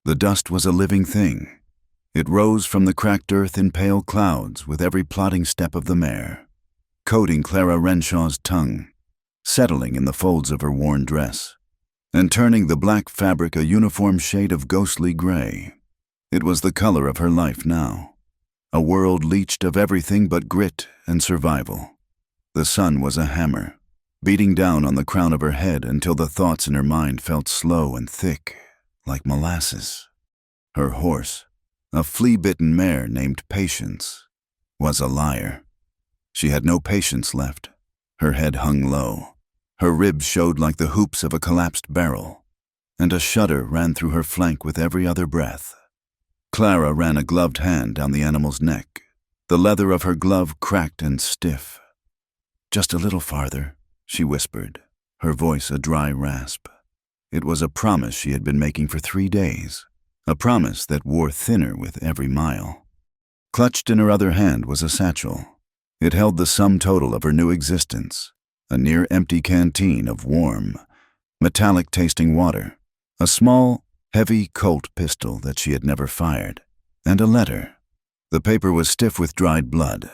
The dust was a living thing. It rose from the cracked earth in pale clouds with every plodding step of the mare, coating Clara Renshaw's tongue, settling in the folds of her worn dress, and turning the black fabric a uniform shade of ghostly gray. It was the color of her life now, a world leached of everything but grit and survival. The sun was a hammer, beating down on the crown of her head until the thoughts in her mind felt slow and thick, like molasses. Her horse, a flea-bitten mare named Patience, was a liar. She had no patience left. Her head hung low. Her ribs showed like the hoops of a collapsed barrel, and a shudder ran through her flank with every other breath. Clara ran a gloved hand down the animal's neck. The leather of her glove cracked and stiff. "Just a little farther," she whispered, her voice a dry rasp. It was a promise she had been making for 3 days, a promise that wore thinner with every mile. Clutched in her other hand was a satchel. It held the sum total of her new existence, a near-empty canteen of warm, metallic-tasting water, a small, heavy Colt pistol that she had never fired, and a letter. The paper was stiff with dried blood,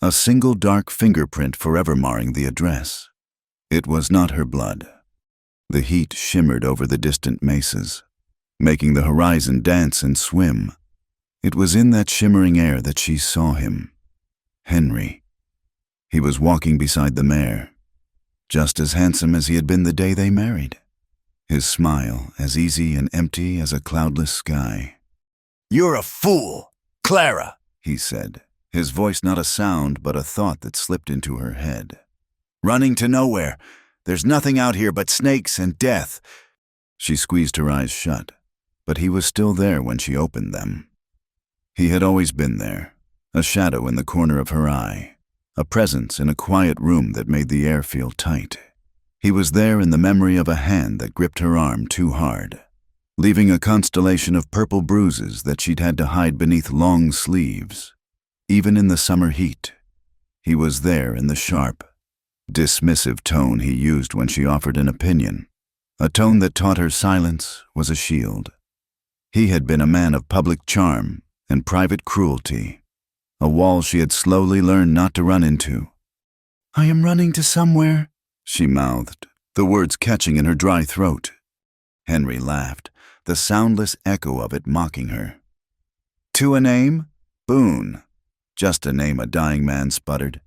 a single dark fingerprint forever marring the address. It was not her blood. The heat shimmered over the distant mesas, making the horizon dance and swim. It was in that shimmering air that she saw him. Henry. He was walking beside the mare, just as handsome as he had been the day they married. His smile as easy and empty as a cloudless sky. "You're a fool, Clara," he said, his voice not a sound but a thought that slipped into her head. "Running to nowhere. There's nothing out here but snakes and death." She squeezed her eyes shut, but he was still there when she opened them. He had always been there, a shadow in the corner of her eye, a presence in a quiet room that made the air feel tight. He was there in the memory of a hand that gripped her arm too hard, leaving a constellation of purple bruises that she'd had to hide beneath long sleeves. Even in the summer heat, he was there in the sharp, dismissive tone he used when she offered an opinion, a tone that taught her silence was a shield. He had been a man of public charm and private cruelty, a wall she had slowly learned not to run into. "I am running to somewhere," she mouthed, the words catching in her dry throat. Henry laughed, the soundless echo of it mocking her. "To a name? Boone. Just a name a dying man sputtered.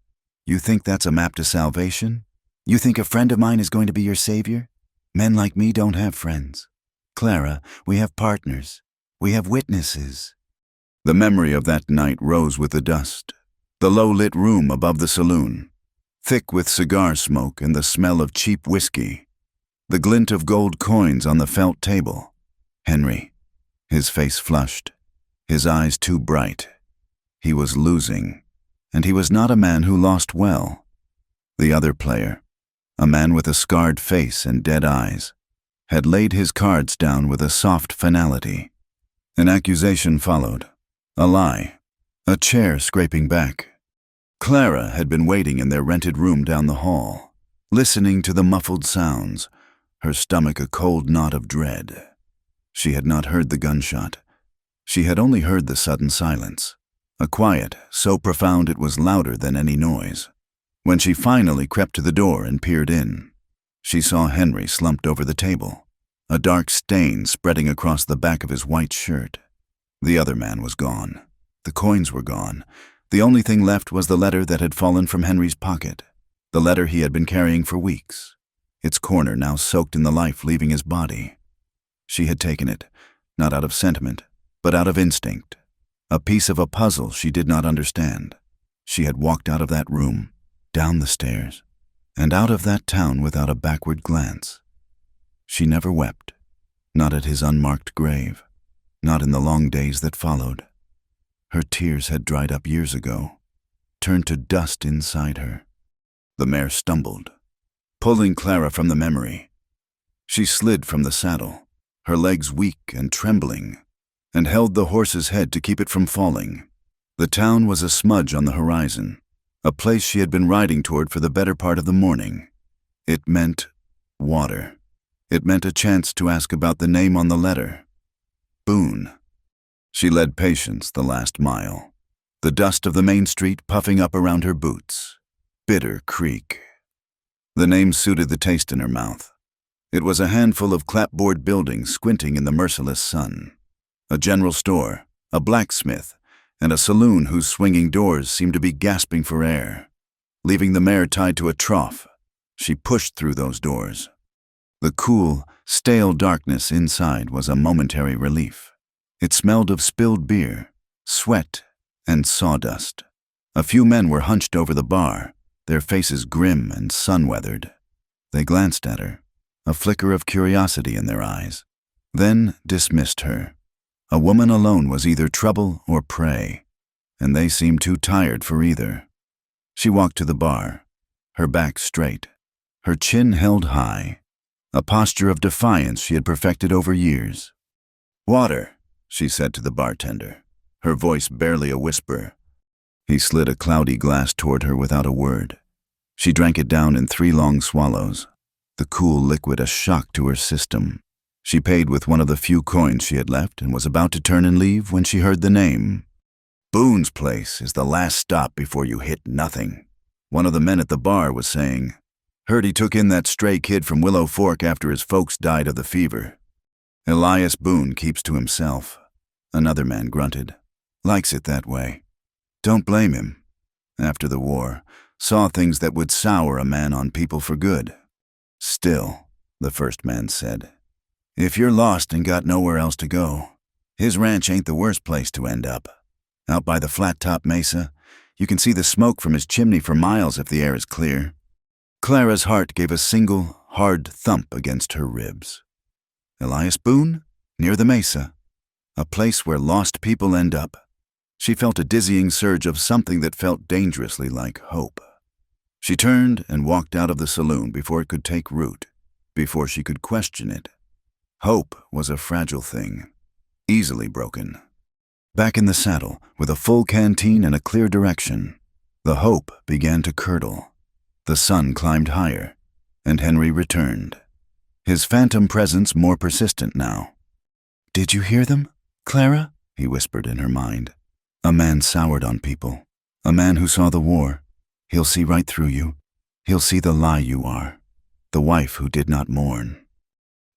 You think that's a map to salvation? You think a friend of mine is going to be your savior? Men like me don't have friends. Clara, we have partners. We have witnesses." The memory of that night rose with the dust. The low-lit room above the saloon, thick with cigar smoke and the smell of cheap whiskey. The glint of gold coins on the felt table. Henry, his face flushed, his eyes too bright. He was losing, and he was not a man who lost well. The other player, a man with a scarred face and dead eyes, had laid his cards down with a soft finality. An accusation followed, a lie, a chair scraping back. Clara had been waiting in their rented room down the hall, listening to the muffled sounds, her stomach a cold knot of dread. She had not heard the gunshot. She had only heard the sudden silence, a quiet so profound it was louder than any noise. When she finally crept to the door and peered in, she saw Henry slumped over the table, a dark stain spreading across the back of his white shirt. The other man was gone. The coins were gone. The only thing left was the letter that had fallen from Henry's pocket, the letter he had been carrying for weeks, its corner now soaked in the life leaving his body. She had taken it, not out of sentiment, but out of instinct, a piece of a puzzle she did not understand. She had walked out of that room, down the stairs, and out of that town without a backward glance. She never wept, not at his unmarked grave, not in the long days that followed. Her tears had dried up years ago, turned to dust inside her. The mare stumbled, pulling Clara from the memory. She slid from the saddle, her legs weak and trembling, and held the horse's head to keep it from falling. The town was a smudge on the horizon, a place she had been riding toward for the better part of the morning. It meant water. It meant a chance to ask about the name on the letter. Boone. She led Patience the last mile, the dust of the main street puffing up around her boots. Bitter Creek. The name suited the taste in her mouth. It was a handful of clapboard buildings squinting in the merciless sun. A general store, a blacksmith, and a saloon whose swinging doors seemed to be gasping for air. Leaving the mare tied to a trough, she pushed through those doors. The cool, stale darkness inside was a momentary relief. It smelled of spilled beer, sweat, and sawdust. A few men were hunched over the bar, their faces grim and sun-weathered. They glanced at her, a flicker of curiosity in their eyes, then dismissed her. A woman alone was either trouble or prey, and they seemed too tired for either. She walked to the bar, her back straight, her chin held high, a posture of defiance she had perfected over years. "Water," she said to the bartender, her voice barely a whisper. He slid a cloudy glass toward her without a word. She drank it down in 3 long swallows, the cool liquid a shock to her system. She paid with one of the few coins she had left and was about to turn and leave when she heard the name. "Boone's place is the last stop before you hit nothing," one of the men at the bar was saying. "Heard he took in that stray kid from Willow Fork after his folks died of the fever. Elias Boone keeps to himself," another man grunted. "Likes it that way. Don't blame him. After the war, saw things that would sour a man on people for good. Still," the first man said, "if you're lost and got nowhere else to go, his ranch ain't the worst place to end up. Out by the flat-top mesa, you can see the smoke from his chimney for miles if the air is clear." Clara's heart gave a single, hard thump against her ribs. Elias Boone? Near the mesa? A place where lost people end up? She felt a dizzying surge of something that felt dangerously like hope. She turned and walked out of the saloon before it could take root, before she could question it. Hope was a fragile thing, easily broken. Back in the saddle, with a full canteen and a clear direction, the hope began to curdle. The sun climbed higher, and Henry returned, his phantom presence more persistent now. "Did you hear them, Clara?" he whispered in her mind. "A man soured on people, a man who saw the war. He'll see right through you. He'll see the lie you are, the wife who did not mourn."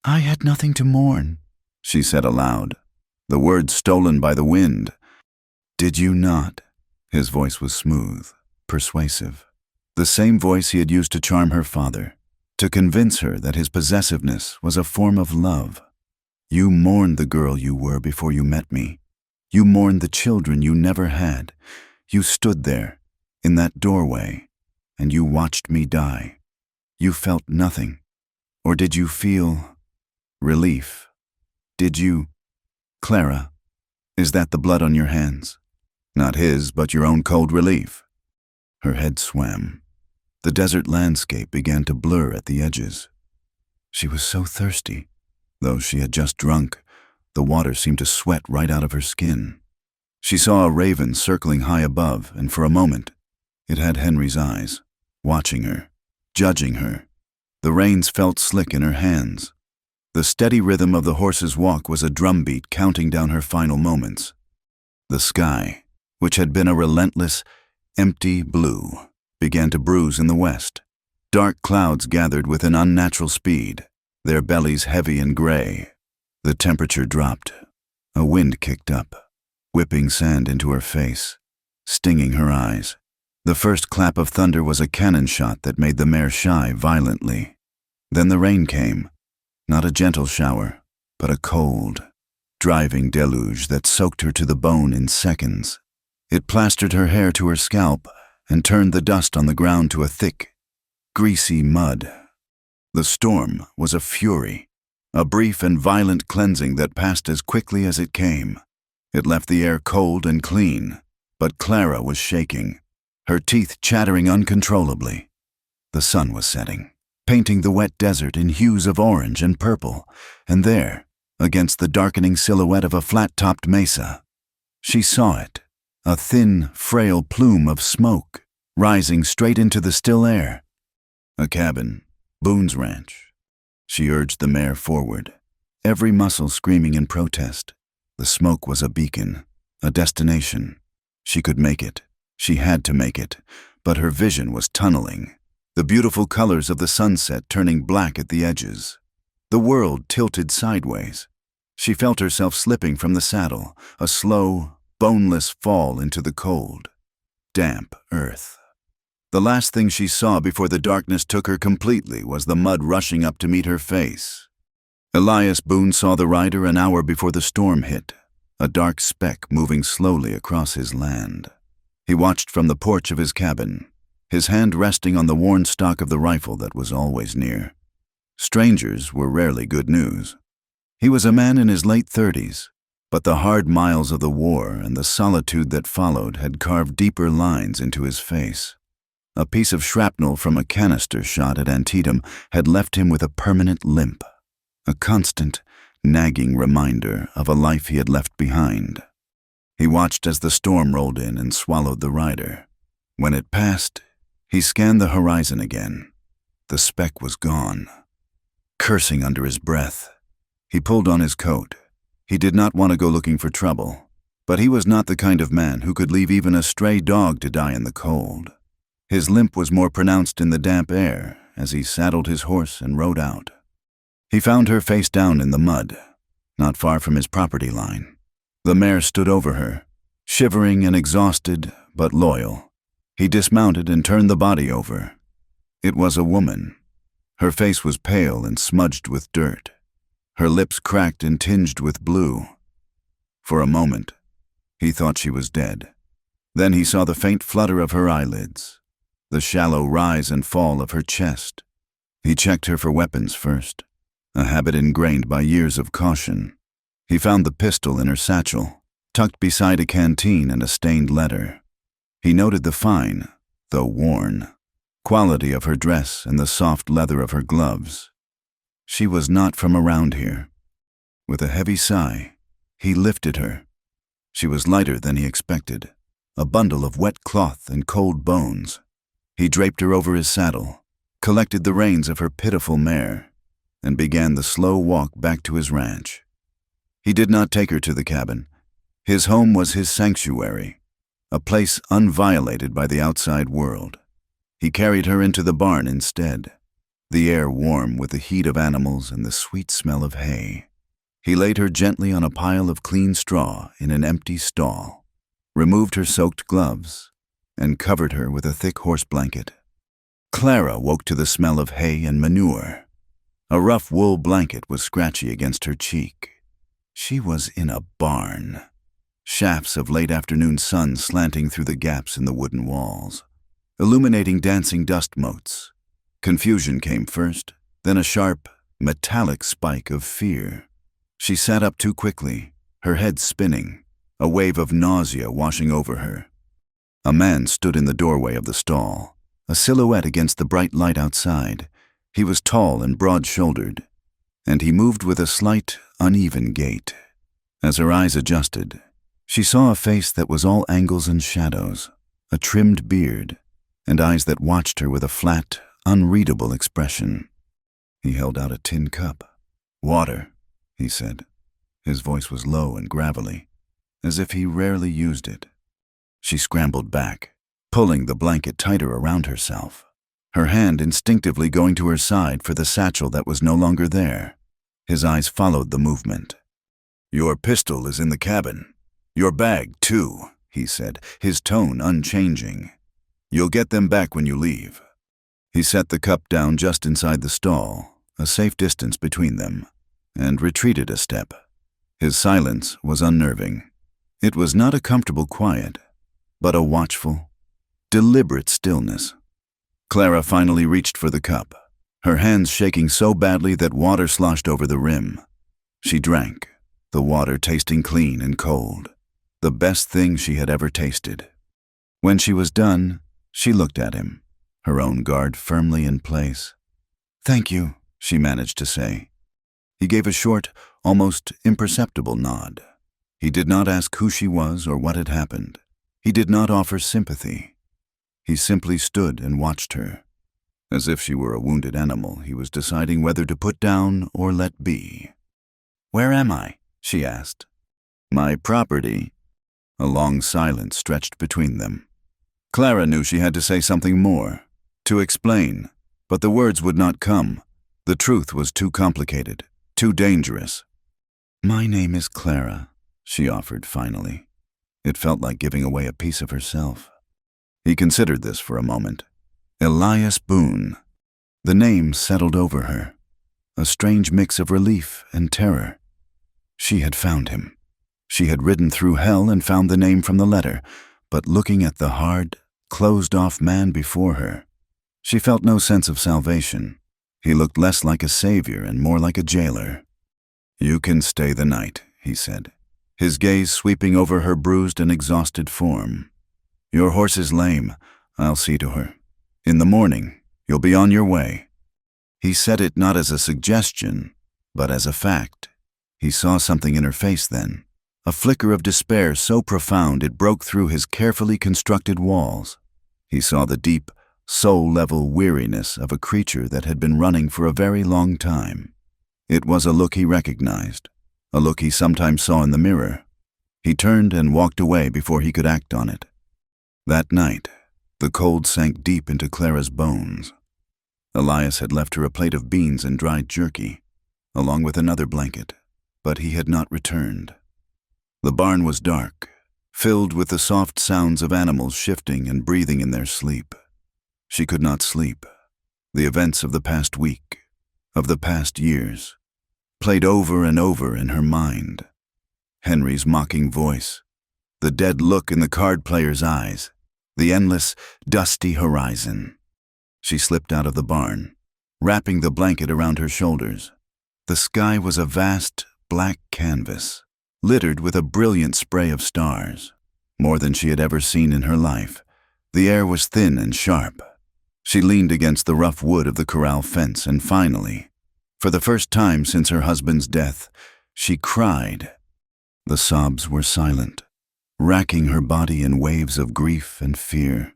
"I had nothing to mourn," she said aloud, the words stolen by the wind. "Did you not?" His voice was smooth, persuasive, the same voice he had used to charm her father, to convince her that his possessiveness was a form of love. "You mourned the girl you were before you met me. You mourned the children you never had. You stood there, in that doorway, and you watched me die. You felt nothing. Or did you feel relief? Did you? Clara, is that the blood on your hands? Not his, but your own cold relief." Her head swam. The desert landscape began to blur at the edges. She was so thirsty. Though she had just drunk, the water seemed to sweat right out of her skin. She saw a raven circling high above, and for a moment, it had Henry's eyes, watching her, judging her. The reins felt slick in her hands. The steady rhythm of the horse's walk was a drumbeat counting down her final moments. The sky, which had been a relentless, empty blue, began to bruise in the west. Dark clouds gathered with an unnatural speed, their bellies heavy and gray. The temperature dropped. A wind kicked up, whipping sand into her face, stinging her eyes. The first clap of thunder was a cannon shot that made the mare shy violently. Then the rain came, not a gentle shower, but a cold, driving deluge that soaked her to the bone in seconds. It plastered her hair to her scalp and turned the dust on the ground to a thick, greasy mud. The storm was a fury, a brief and violent cleansing that passed as quickly as it came. It left the air cold and clean, but Clara was shaking, her teeth chattering uncontrollably. The sun was setting, painting the wet desert in hues of orange and purple, and there, against the darkening silhouette of a flat-topped mesa, she saw it, a thin, frail plume of smoke, rising straight into the still air. A cabin, Boone's ranch. She urged the mare forward, every muscle screaming in protest. The smoke was a beacon, a destination. She could make it. She had to make it. But her vision was tunneling. The beautiful colors of the sunset turning black at the edges. The world tilted sideways. She felt herself slipping from the saddle, a slow, boneless fall into the cold, damp earth. The last thing she saw before the darkness took her completely was the mud rushing up to meet her face. Elias Boone saw the rider an hour before the storm hit, a dark speck moving slowly across his land. He watched from the porch of his cabin, his hand resting on the worn stock of the rifle that was always near. Strangers were rarely good news. He was a man in his late 30s, but the hard miles of the war and the solitude that followed had carved deeper lines into his face. A piece of shrapnel from a canister shot at Antietam had left him with a permanent limp, a constant, nagging reminder of a life he had left behind. He watched as the storm rolled in and swallowed the rider. When it passed, he scanned the horizon again. The speck was gone. Cursing under his breath, he pulled on his coat. He did not want to go looking for trouble, but he was not the kind of man who could leave even a stray dog to die in the cold. His limp was more pronounced in the damp air as he saddled his horse and rode out. He found her face down in the mud, not far from his property line. The mare stood over her, shivering and exhausted, but loyal. He dismounted and turned the body over. It was a woman. Her face was pale and smudged with dirt, her lips cracked and tinged with blue. For a moment, he thought she was dead. Then he saw the faint flutter of her eyelids, the shallow rise and fall of her chest. He checked her for weapons first, a habit ingrained by years of caution. He found the pistol in her satchel, tucked beside a canteen and a stained letter. He noted the fine, though worn, quality of her dress and the soft leather of her gloves. She was not from around here. With a heavy sigh, he lifted her. She was lighter than he expected, a bundle of wet cloth and cold bones. He draped her over his saddle, collected the reins of her pitiful mare, and began the slow walk back to his ranch. He did not take her to the cabin. His home was his sanctuary, a place unviolated by the outside world. He carried her into the barn instead, the air warm with the heat of animals and the sweet smell of hay. He laid her gently on a pile of clean straw in an empty stall, removed her soaked gloves, and covered her with a thick horse blanket. Clara woke to the smell of hay and manure. A rough wool blanket was scratchy against her cheek. She was in a barn, shafts of late afternoon sun slanting through the gaps in the wooden walls, illuminating dancing dust motes. Confusion came first, then a sharp, metallic spike of fear. She sat up too quickly, her head spinning, a wave of nausea washing over her. A man stood in the doorway of the stall, a silhouette against the bright light outside. He was tall and broad-shouldered, and he moved with a slight, uneven gait. As her eyes adjusted, she saw a face that was all angles and shadows, a trimmed beard, and eyes that watched her with a flat, unreadable expression. He held out a tin cup. "Water," he said. His voice was low and gravelly, as if he rarely used it. She scrambled back, pulling the blanket tighter around herself, her hand instinctively going to her side for the satchel that was no longer there. His eyes followed the movement. "Your pistol is in the cabin. Your bag, too," he said, his tone unchanging. "You'll get them back when you leave." He set the cup down just inside the stall, a safe distance between them, and retreated a step. His silence was unnerving. It was not a comfortable quiet, but a watchful, deliberate stillness. Clara finally reached for the cup, her hands shaking so badly that water sloshed over the rim. She drank, the water tasting clean and cold, the best thing she had ever tasted. When she was done, she looked at him, her own guard firmly in place. "Thank you," she managed to say. He gave a short, almost imperceptible nod. He did not ask who she was or what had happened. He did not offer sympathy. He simply stood and watched her. As if she were a wounded animal, he was deciding whether to put down or let be. "Where am I?" she asked. My property. A long silence stretched between them. Clara knew she had to say something more, to explain, but the words would not come. The truth was too complicated, too dangerous. My name is Clara, she offered finally. It felt like giving away a piece of herself. He considered this for a moment. Elias Boone. The name settled over her, a strange mix of relief and terror. She had found him. She had ridden through hell and found the name from the letter, but looking at the hard, closed-off man before her, she felt no sense of salvation. He looked less like a savior and more like a jailer. You can stay the night, he said, his gaze sweeping over her bruised and exhausted form. Your horse is lame. I'll see to her. In the morning, you'll be on your way. He said it not as a suggestion, but as a fact. He saw something in her face then, a flicker of despair so profound it broke through his carefully constructed walls. He saw the deep, soul-level weariness of a creature that had been running for a very long time. It was a look he recognized, a look he sometimes saw in the mirror. He turned and walked away before he could act on it. That night, the cold sank deep into Clara's bones. Elias had left her a plate of beans and dried jerky, along with another blanket, but he had not returned. The barn was dark, filled with the soft sounds of animals shifting and breathing in their sleep. She could not sleep. The events of the past week, of the past years, played over and over in her mind. Henry's mocking voice, the dead look in the card player's eyes, the endless, dusty horizon. She slipped out of the barn, wrapping the blanket around her shoulders. The sky was a vast, black canvas, littered with a brilliant spray of stars, more than she had ever seen in her life. The air was thin and sharp. She leaned against the rough wood of the corral fence and finally, for the first time since her husband's death, she cried. The sobs were silent, racking her body in waves of grief and fear.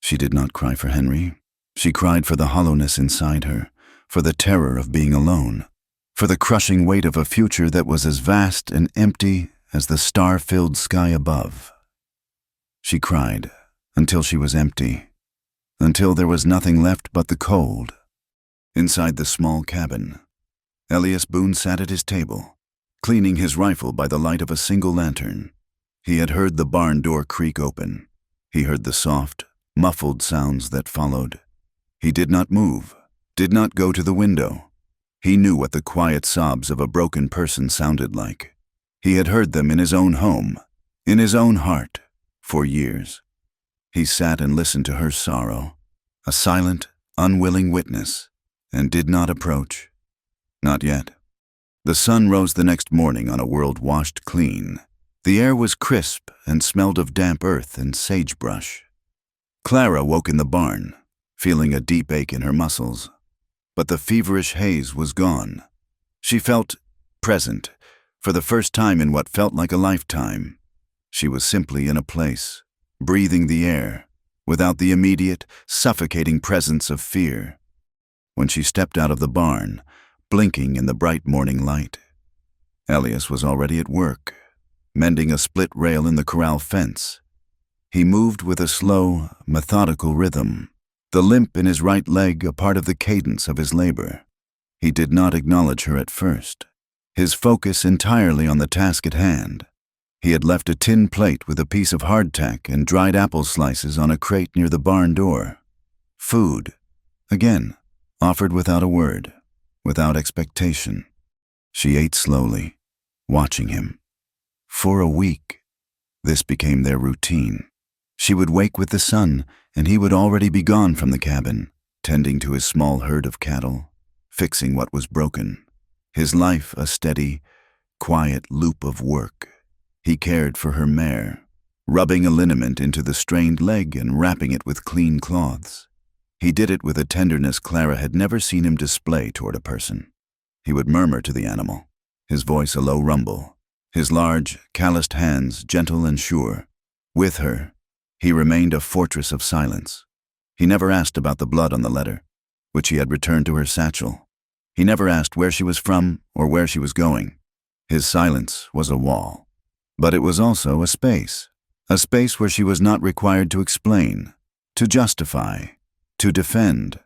She did not cry for Henry. She cried for the hollowness inside her, for the terror of being alone, for the crushing weight of a future that was as vast and empty as the star-filled sky above. She cried until she was empty, until there was nothing left but the cold. Inside the small cabin, Elias Boone sat at his table, cleaning his rifle by the light of a single lantern. He had heard the barn door creak open. He heard the soft, muffled sounds that followed. He did not move, did not go to the window. He knew what the quiet sobs of a broken person sounded like. He had heard them in his own home, in his own heart, for years. He sat and listened to her sorrow, a silent, unwilling witness, and did not approach. Not yet. The sun rose the next morning on a world washed clean. The air was crisp and smelled of damp earth and sagebrush. Clara woke in the barn, feeling a deep ache in her muscles. But the feverish haze was gone. She felt present, for the first time in what felt like a lifetime. She was simply in a place, breathing the air, without the immediate, suffocating presence of fear. When she stepped out of the barn, blinking in the bright morning light, Elias was already at work, mending a split rail in the corral fence. He moved with a slow, methodical rhythm, the limp in his right leg a part of the cadence of his labor. He did not acknowledge her at first, his focus entirely on the task at hand. He had left a tin plate with a piece of hardtack and dried apple slices on a crate near the barn door. Food, again, offered without a word, without expectation. She ate slowly, watching him. For a week, this became their routine. She would wake with the sun, and he would already be gone from the cabin, tending to his small herd of cattle, fixing what was broken. His life a steady, quiet loop of work. He cared for her mare, rubbing a liniment into the strained leg and wrapping it with clean cloths. He did it with a tenderness Clara had never seen him display toward a person. He would murmur to the animal, his voice a low rumble, his large, calloused hands gentle and sure. With her, he remained a fortress of silence. He never asked about the blood on the letter, which he had returned to her satchel. He never asked where she was from or where she was going. His silence was a wall. But it was also a space where she was not required to explain, to justify, to defend.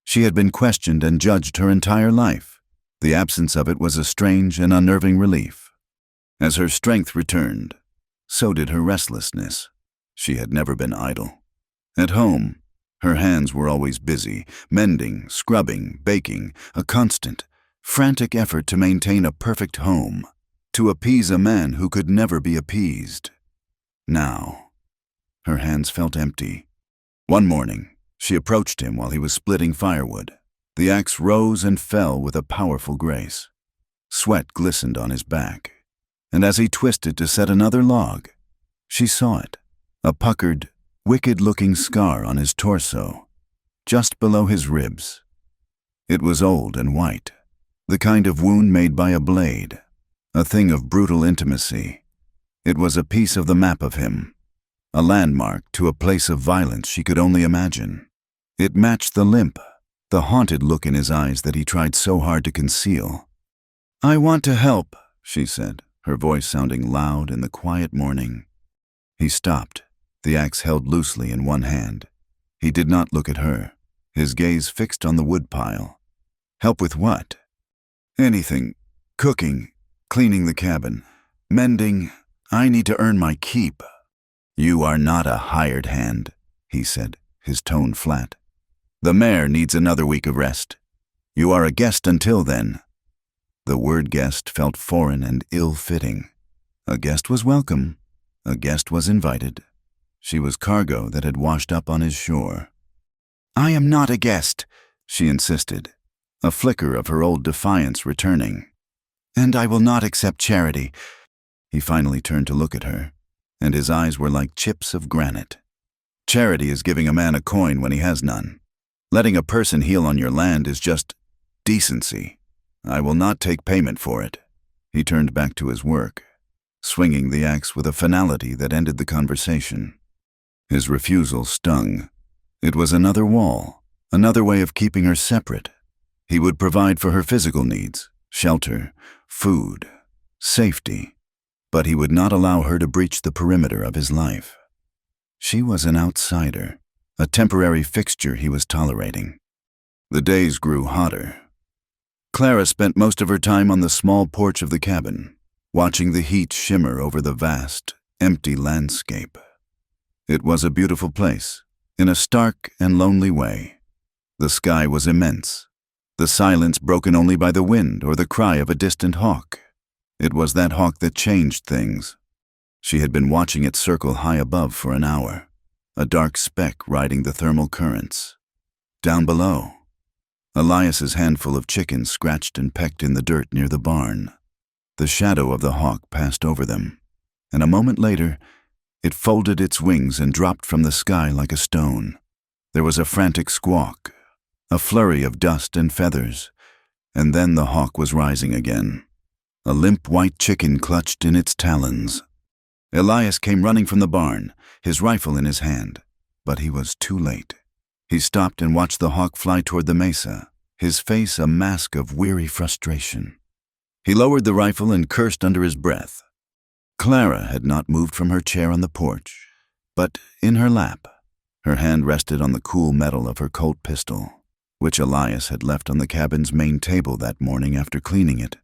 She had been questioned and judged her entire life. The absence of it was a strange and unnerving relief. As her strength returned, so did her restlessness. She had never been idle. At home, her hands were always busy, mending, scrubbing, baking, a constant, frantic effort to maintain a perfect home, to appease a man who could never be appeased. Now, her hands felt empty. One morning, she approached him while he was splitting firewood. The axe rose and fell with a powerful grace. Sweat glistened on his back, and as he twisted to set another log, she saw it, a puckered, wicked-looking scar on his torso, just below his ribs. It was old and white, the kind of wound made by a blade, a thing of brutal intimacy. It was a piece of the map of him, a landmark to a place of violence she could only imagine. It matched the limp, the haunted look in his eyes that he tried so hard to conceal. "I want to help," she said, her voice sounding loud in the quiet morning. He stopped, the axe held loosely in one hand. He did not look at her, his gaze fixed on the woodpile. "Help with what?" "Anything. Cooking, cleaning the cabin, mending. I need to earn my keep." "You are not a hired hand," he said, his tone flat. "The mare needs another week of rest. You are a guest until then." The word guest felt foreign and ill-fitting. A guest was welcome. A guest was invited. She was cargo that had washed up on his shore. "I am not a guest," she insisted, a flicker of her old defiance returning. "And I will not accept charity." He finally turned to look at her, and his eyes were like chips of granite. "Charity is giving a man a coin when he has none. Letting a person heal on your land is just decency. I will not take payment for it." He turned back to his work, swinging the axe with a finality that ended the conversation. His refusal stung. It was another wall, another way of keeping her separate. He would provide for her physical needs, shelter, food, safety, but he would not allow her to breach the perimeter of his life. She was an outsider, a temporary fixture he was tolerating. The days grew hotter. Clara spent most of her time on the small porch of the cabin, watching the heat shimmer over the vast, empty landscape. It was a beautiful place, in a stark and lonely way. The sky was immense, the silence broken only by the wind or the cry of a distant hawk. It was that hawk that changed things. She had been watching it circle high above for an hour, a dark speck riding the thermal currents. Down below, Elias's handful of chickens scratched and pecked in the dirt near the barn. The shadow of the hawk passed over them, and a moment later, it folded its wings and dropped from the sky like a stone. There was a frantic squawk, a flurry of dust and feathers, and then the hawk was rising again. A limp white chicken clutched in its talons. Elias came running from the barn, his rifle in his hand, but he was too late. He stopped and watched the hawk fly toward the mesa, his face a mask of weary frustration. He lowered the rifle and cursed under his breath. Clara had not moved from her chair on the porch, but in her lap, her hand rested on the cool metal of her Colt pistol, which Elias had left on the cabin's main table that morning after cleaning it.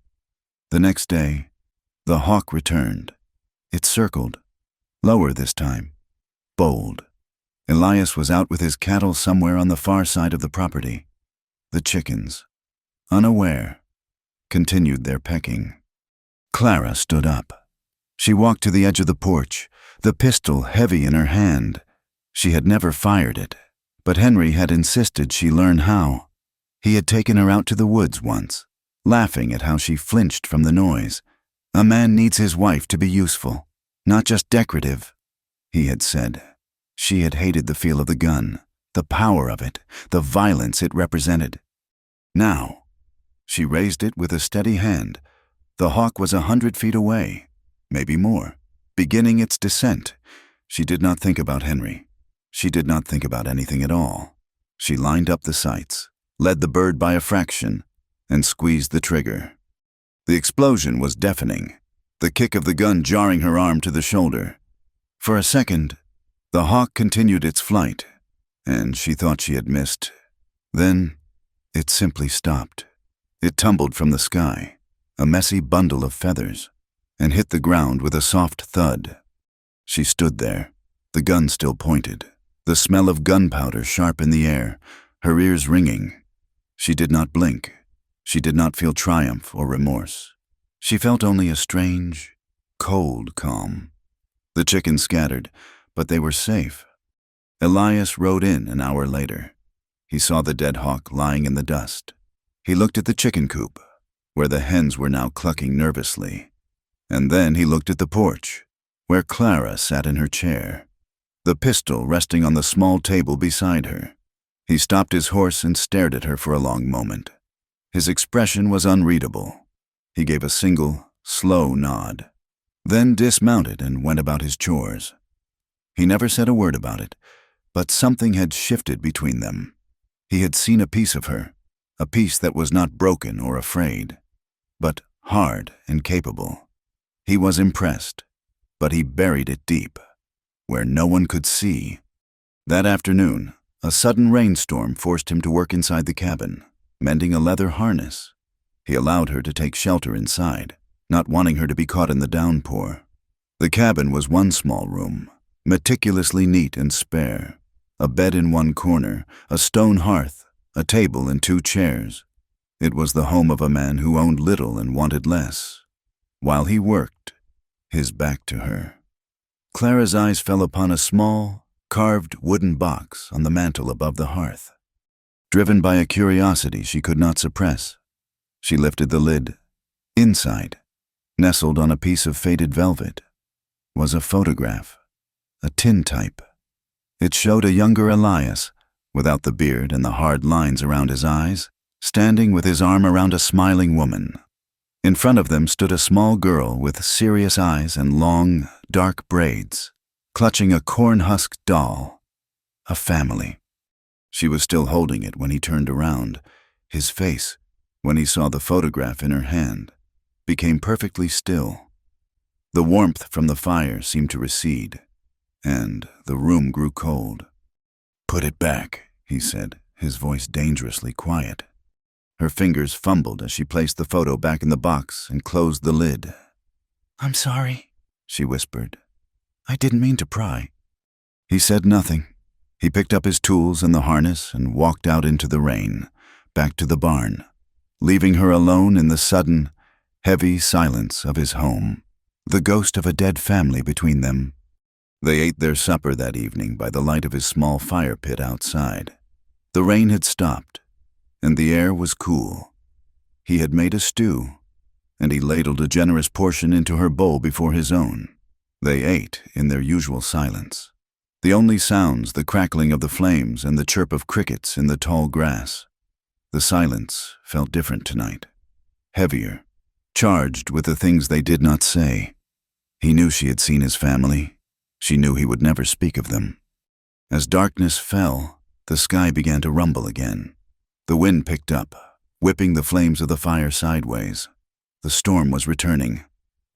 The next day, the hawk returned. It circled, lower this time, bold. Elias was out with his cattle somewhere on the far side of the property. The chickens, unaware, continued their pecking. Clara stood up. She walked to the edge of the porch, the pistol heavy in her hand. She had never fired it, but Henry had insisted she learn how. He had taken her out to the woods once, laughing at how she flinched from the noise. "A man needs his wife to be useful, not just decorative," he had said. She had hated the feel of the gun, the power of it, the violence it represented. Now, she raised it with a steady hand. The hawk was 100 feet away, maybe more, beginning its descent. She did not think about Henry. She did not think about anything at all. She lined up the sights, led the bird by a fraction, and squeezed the trigger. The explosion was deafening. the kick of the gun jarring her arm to the shoulder. For a second, the hawk continued its flight, and she thought she had missed. Then, it simply stopped. It tumbled from the sky, a messy bundle of feathers, and hit the ground with a soft thud. She stood there, the gun still pointed, the smell of gunpowder sharp in the air, her ears ringing. She did not blink. She did not feel triumph or remorse. She felt only a strange, cold calm. The chickens scattered, but they were safe. Elias rode in an hour later. He saw the dead hawk lying in the dust. He looked at the chicken coop, where the hens were now clucking nervously. And then he looked at the porch, where Clara sat in her chair, the pistol resting on the small table beside her. He stopped his horse and stared at her for a long moment. His expression was unreadable. He gave a single, slow nod, then dismounted and went about his chores. He never said a word about it, but something had shifted between them. He had seen a piece of her, a piece that was not broken or afraid, but hard and capable. He was impressed, but he buried it deep, where no one could see. That afternoon, a sudden rainstorm forced him to work inside the cabin, mending a leather harness. He allowed her to take shelter inside, not wanting her to be caught in the downpour. The cabin was one small room, meticulously neat and spare. A bed in one corner, a stone hearth, a table and 2 chairs. It was the home of a man who owned little and wanted less. While he worked, his back to her, Clara's eyes fell upon a small, carved wooden box on the mantel above the hearth. Driven by a curiosity she could not suppress, she lifted the lid. Inside, nestled on a piece of faded velvet, was a photograph, a tintype. It showed a younger Elias, without the beard and the hard lines around his eyes, standing with his arm around a smiling woman. In front of them stood a small girl with serious eyes and long, dark braids, clutching a corn-husked doll. A family. She was still holding it when he turned around. His face, when he saw the photograph in her hand, became perfectly still. The warmth from the fire seemed to recede, and the room grew cold. "Put it back," he said, his voice dangerously quiet. Her fingers fumbled as she placed the photo back in the box and closed the lid. "I'm sorry," she whispered. "I didn't mean to pry." He said nothing. He picked up his tools and the harness and walked out into the rain, back to the barn, leaving her alone in the sudden, heavy silence of his home, the ghost of a dead family between them. They ate their supper that evening by the light of his small fire pit outside. The rain had stopped, and the air was cool. He had made a stew, and he ladled a generous portion into her bowl before his own. They ate in their usual silence. The only sounds, the crackling of the flames and the chirp of crickets in the tall grass. The silence felt different tonight, heavier, charged with the things they did not say. He knew she had seen his family. She knew he would never speak of them. As darkness fell, the sky began to rumble again. The wind picked up, whipping the flames of the fire sideways. The storm was returning,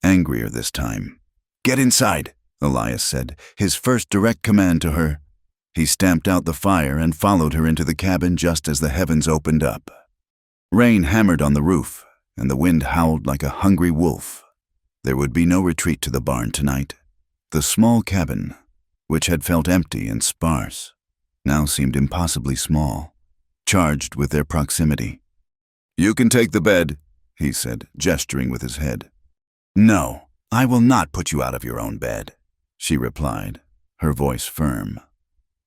angrier this time. "Get inside," Elias said, his first direct command to her. He stamped out the fire and followed her into the cabin just as the heavens opened up. Rain hammered on the roof, and the wind howled like a hungry wolf. There would be no retreat to the barn tonight. The small cabin, which had felt empty and sparse, now seemed impossibly small, charged with their proximity. "You can take the bed," he said, gesturing with his head. "No, I will not put you out of your own bed," she replied, her voice firm.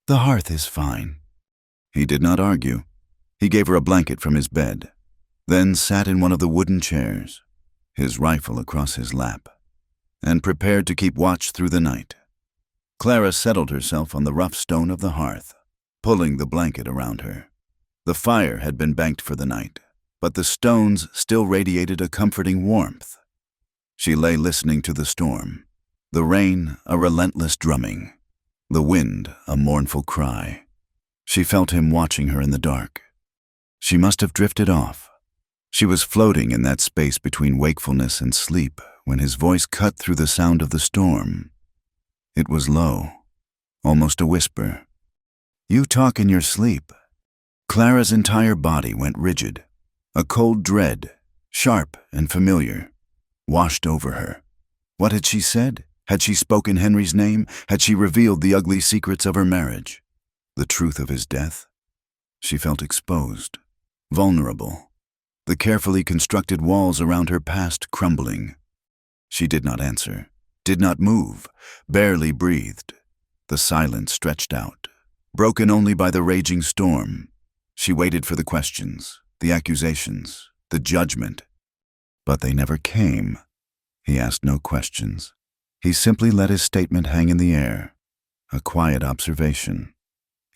"The hearth is fine." He did not argue. He gave her a blanket from his bed, then sat in one of the wooden chairs, his rifle across his lap, and prepared to keep watch through the night. Clara settled herself on the rough stone of the hearth, pulling the blanket around her. The fire had been banked for the night, but the stones still radiated a comforting warmth. She lay listening to the storm, the rain a relentless drumming, the wind a mournful cry. She felt him watching her in the dark. She must have drifted off. She was floating in that space between wakefulness and sleep, when his voice cut through the sound of the storm. It was low, almost a whisper. "You talk in your sleep." Clara's entire body went rigid. A cold dread, sharp and familiar, washed over her. What had she said? Had she spoken Henry's name? Had she revealed the ugly secrets of her marriage? The truth of his death? She felt exposed, vulnerable, the carefully constructed walls around her past crumbling. She did not answer, did not move, barely breathed. The silence stretched out, broken only by the raging storm. She waited for the questions, the accusations, the judgment. But they never came. He asked no questions. He simply let his statement hang in the air, a quiet observation.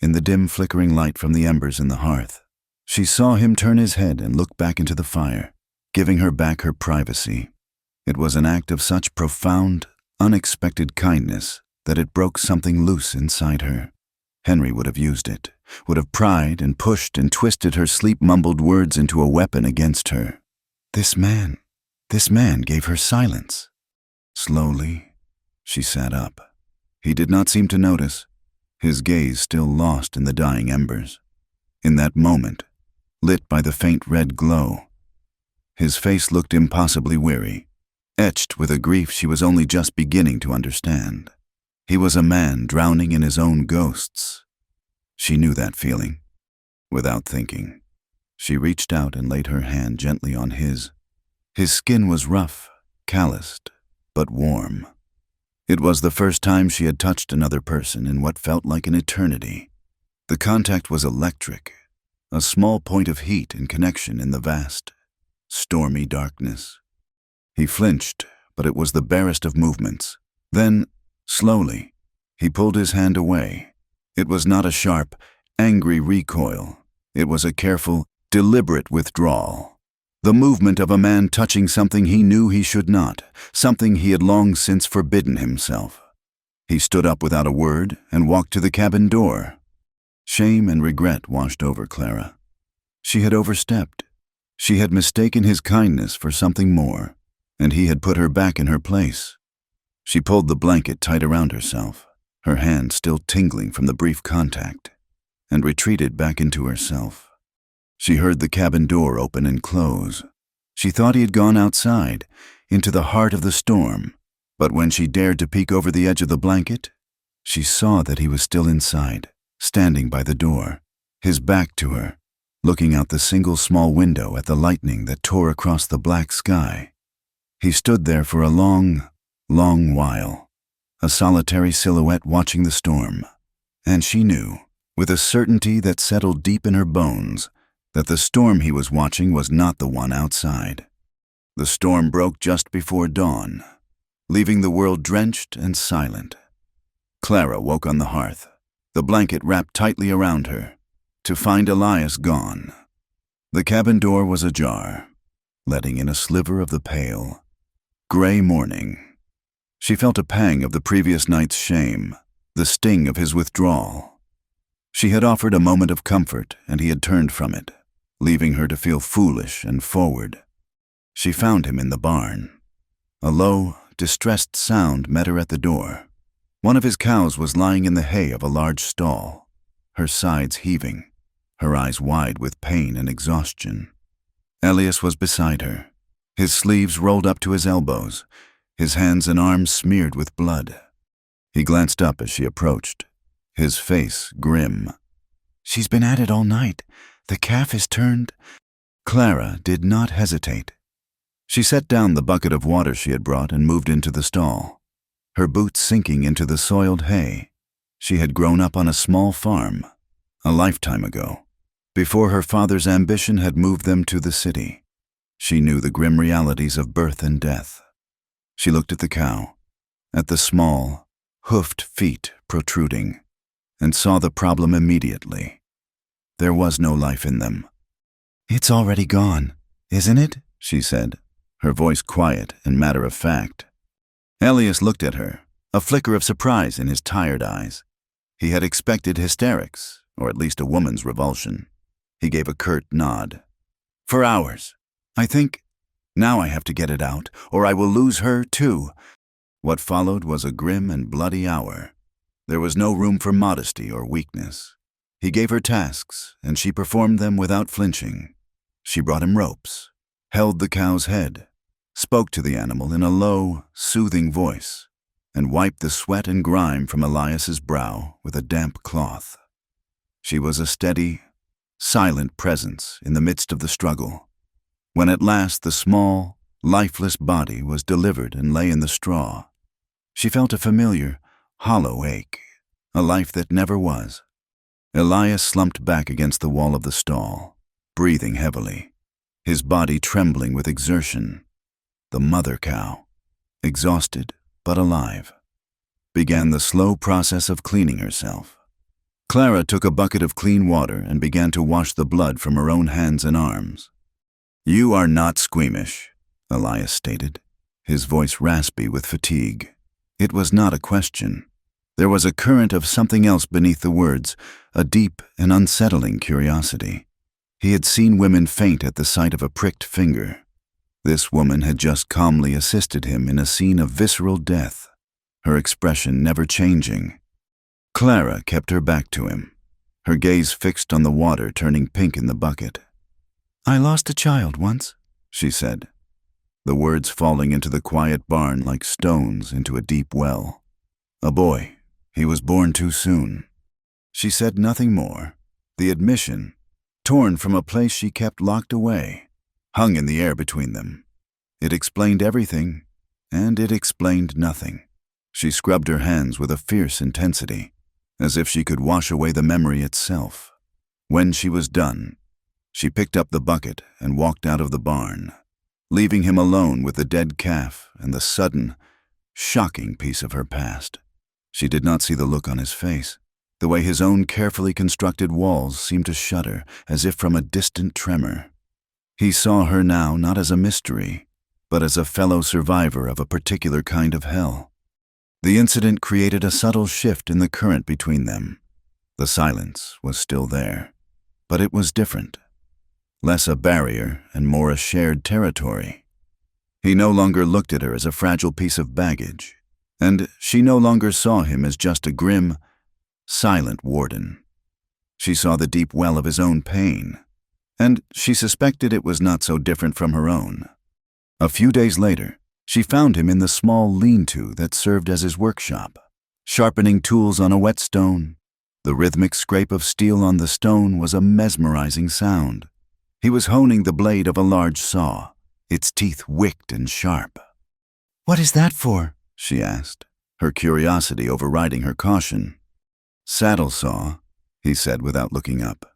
In the dim flickering light from the embers in the hearth, she saw him turn his head and look back into the fire, giving her back her privacy. It was an act of such profound, unexpected kindness that it broke something loose inside her. Henry would have used it, would have pried and pushed and twisted her sleep-mumbled words into a weapon against her. This man gave her silence. Slowly, she sat up. He did not seem to notice, his gaze still lost in the dying embers. In that moment, lit by the faint red glow, his face looked impossibly weary, etched with a grief she was only just beginning to understand. He was a man drowning in his own ghosts. She knew that feeling. Without thinking, she reached out and laid her hand gently on his. His skin was rough, calloused, but warm. It was the first time she had touched another person in what felt like an eternity. The contact was electric, a small point of heat and connection in the vast, stormy darkness. He flinched, but it was the barest of movements. Then, slowly, he pulled his hand away. It was not a sharp, angry recoil. It was a careful, deliberate withdrawal. The movement of a man touching something he knew he should not, something he had long since forbidden himself. He stood up without a word and walked to the cabin door. Shame and regret washed over Clara. She had overstepped. She had mistaken his kindness for something more, and he had put her back in her place. She pulled the blanket tight around herself, her hand still tingling from the brief contact, and retreated back into herself. She heard the cabin door open and close. She thought he had gone outside, into the heart of the storm, but when she dared to peek over the edge of the blanket, she saw that he was still inside, standing by the door, his back to her, looking out the single small window at the lightning that tore across the black sky. He stood there for a long, long while, a solitary silhouette watching the storm, and she knew, with a certainty that settled deep in her bones, that the storm he was watching was not the one outside. The storm broke just before dawn, leaving the world drenched and silent. Clara woke on the hearth, the blanket wrapped tightly around her, to find Elias gone. The cabin door was ajar, letting in a sliver of the pale, gray morning. She felt a pang of the previous night's shame, the sting of his withdrawal. She had offered a moment of comfort, and he had turned from it, leaving her to feel foolish and forward. She found him in the barn. A low, distressed sound met her at the door. One of his cows was lying in the hay of a large stall, her sides heaving, her eyes wide with pain and exhaustion. Elias was beside her, his sleeves rolled up to his elbows, his hands and arms smeared with blood. He glanced up as she approached, his face grim. "She's been at it all night. The calf is turned." Clara did not hesitate. She set down the bucket of water she had brought and moved into the stall, her boots sinking into the soiled hay. She had grown up on a small farm, a lifetime ago, before her father's ambition had moved them to the city. She knew the grim realities of birth and death. She looked at the cow, at the small, hoofed feet protruding, and saw the problem immediately. There was no life in them. "It's already gone, isn't it?" she said, her voice quiet and matter-of-fact. Elias looked at her, a flicker of surprise in his tired eyes. He had expected hysterics, or at least a woman's revulsion. He gave a curt nod. "For hours. I think..." Now I have to get it out, or I will lose her too. What followed was a grim and bloody hour. There was no room for modesty or weakness. He gave her tasks, and she performed them without flinching. She brought him ropes, held the cow's head, spoke to the animal in a low, soothing voice, and wiped the sweat and grime from Elias's brow with a damp cloth. She was a steady, silent presence in the midst of the struggle. When at last the small, lifeless body was delivered and lay in the straw, she felt a familiar, hollow ache, a life that never was. Elias slumped back against the wall of the stall, breathing heavily, his body trembling with exertion. The mother cow, exhausted but alive, began the slow process of cleaning herself. Clara took a bucket of clean water and began to wash the blood from her own hands and arms. "You are not squeamish," Elias stated, his voice raspy with fatigue. It was not a question. There was a current of something else beneath the words, a deep and unsettling curiosity. He had seen women faint at the sight of a pricked finger. This woman had just calmly assisted him in a scene of visceral death, her expression never changing. Clara kept her back to him, her gaze fixed on the water turning pink in the bucket. "I lost a child once," she said, the words falling into the quiet barn like stones into a deep well. "A boy. He was born too soon." She said nothing more. The admission, torn from a place she kept locked away, hung in the air between them. It explained everything, and it explained nothing. She scrubbed her hands with a fierce intensity, as if she could wash away the memory itself. When she was done, she picked up the bucket and walked out of the barn, leaving him alone with the dead calf and the sudden, shocking piece of her past. She did not see the look on his face, the way his own carefully constructed walls seemed to shudder as if from a distant tremor. He saw her now not as a mystery, but as a fellow survivor of a particular kind of hell. The incident created a subtle shift in the current between them. The silence was still there, but it was different. Less a barrier and more a shared territory. He no longer looked at her as a fragile piece of baggage, and she no longer saw him as just a grim, silent warden. She saw the deep well of his own pain, and she suspected it was not so different from her own. A few days later, she found him in the small lean-to that served as his workshop, sharpening tools on a whetstone. The rhythmic scrape of steel on the stone was a mesmerizing sound. He was honing the blade of a large saw, its teeth wicked and sharp. "What is that for?" she asked, her curiosity overriding her caution. "Saddle saw," he said without looking up,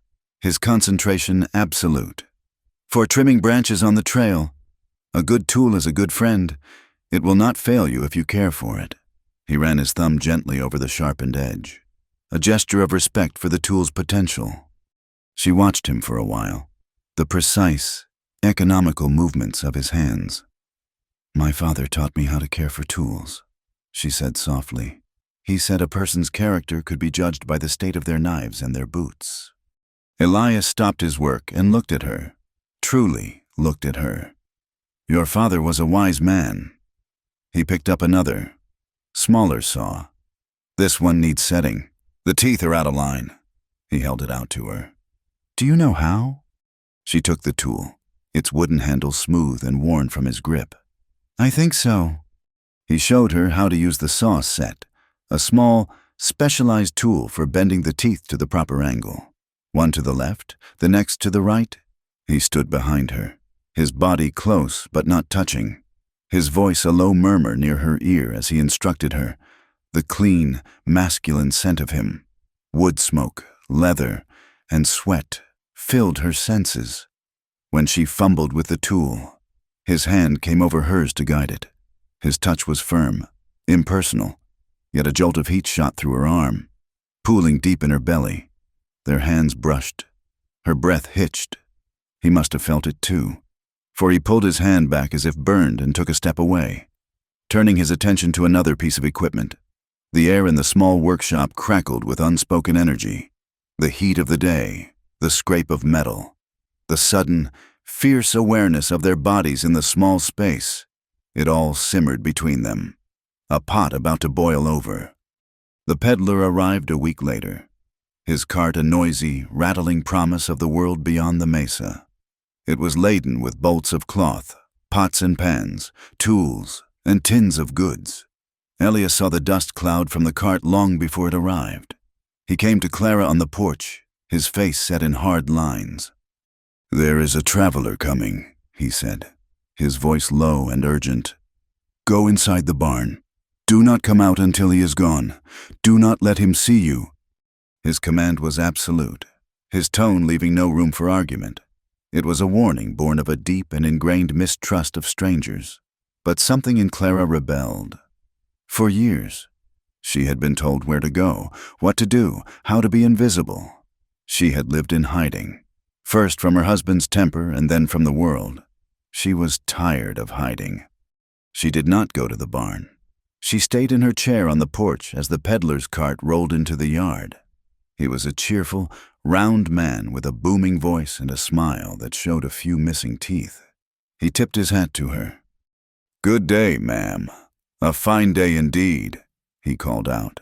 his concentration absolute. "For trimming branches on the trail. A good tool is a good friend. It will not fail you if you care for it." He ran his thumb gently over the sharpened edge, a gesture of respect for the tool's potential. She watched him for a while, the precise, economical movements of his hands. "My father taught me how to care for tools," she said softly. "He said a person's character could be judged by the state of their knives and their boots." Elias stopped his work and looked at her, truly looked at her. "Your father was a wise man." He picked up another, smaller saw. "This one needs setting. The teeth are out of line." He held it out to her. "Do you know how?" She took the tool, its wooden handle smooth and worn from his grip. "I think so." He showed her how to use the saw set, a small, specialized tool for bending the teeth to the proper angle. One to the left, the next to the right. He stood behind her, his body close but not touching, his voice a low murmur near her ear as he instructed her, the clean, masculine scent of him, wood smoke, leather, and sweat filled her senses. When she fumbled with the tool, his hand came over hers to guide it. His touch was firm, impersonal, yet a jolt of heat shot through her arm, pooling deep in her belly. Their hands brushed. Her breath hitched. He must have felt it too, for he pulled his hand back as if burned and took a step away, turning his attention to another piece of equipment. The air in the small workshop crackled with unspoken energy. The heat of the day, the scrape of metal, the sudden, fierce awareness of their bodies in the small space. It all simmered between them, a pot about to boil over. The peddler arrived a week later, his cart a noisy, rattling promise of the world beyond the mesa. It was laden with bolts of cloth, pots and pans, tools, and tins of goods. Elias saw the dust cloud from the cart long before it arrived. He came to Clara on the porch, his face set in hard lines. "There is a traveler coming," he said, his voice low and urgent. "Go inside the barn. Do not come out until he is gone. Do not let him see you." His command was absolute, his tone leaving no room for argument. It was a warning born of a deep and ingrained mistrust of strangers. But something in Clara rebelled. For years, she had been told where to go, what to do, how to be invisible. She had lived in hiding, first from her husband's temper and then from the world. She was tired of hiding. She did not go to the barn. She stayed in her chair on the porch as the peddler's cart rolled into the yard. He was a cheerful, round man with a booming voice and a smile that showed a few missing teeth. He tipped his hat to her. "Good day, ma'am. A fine day indeed," he called out.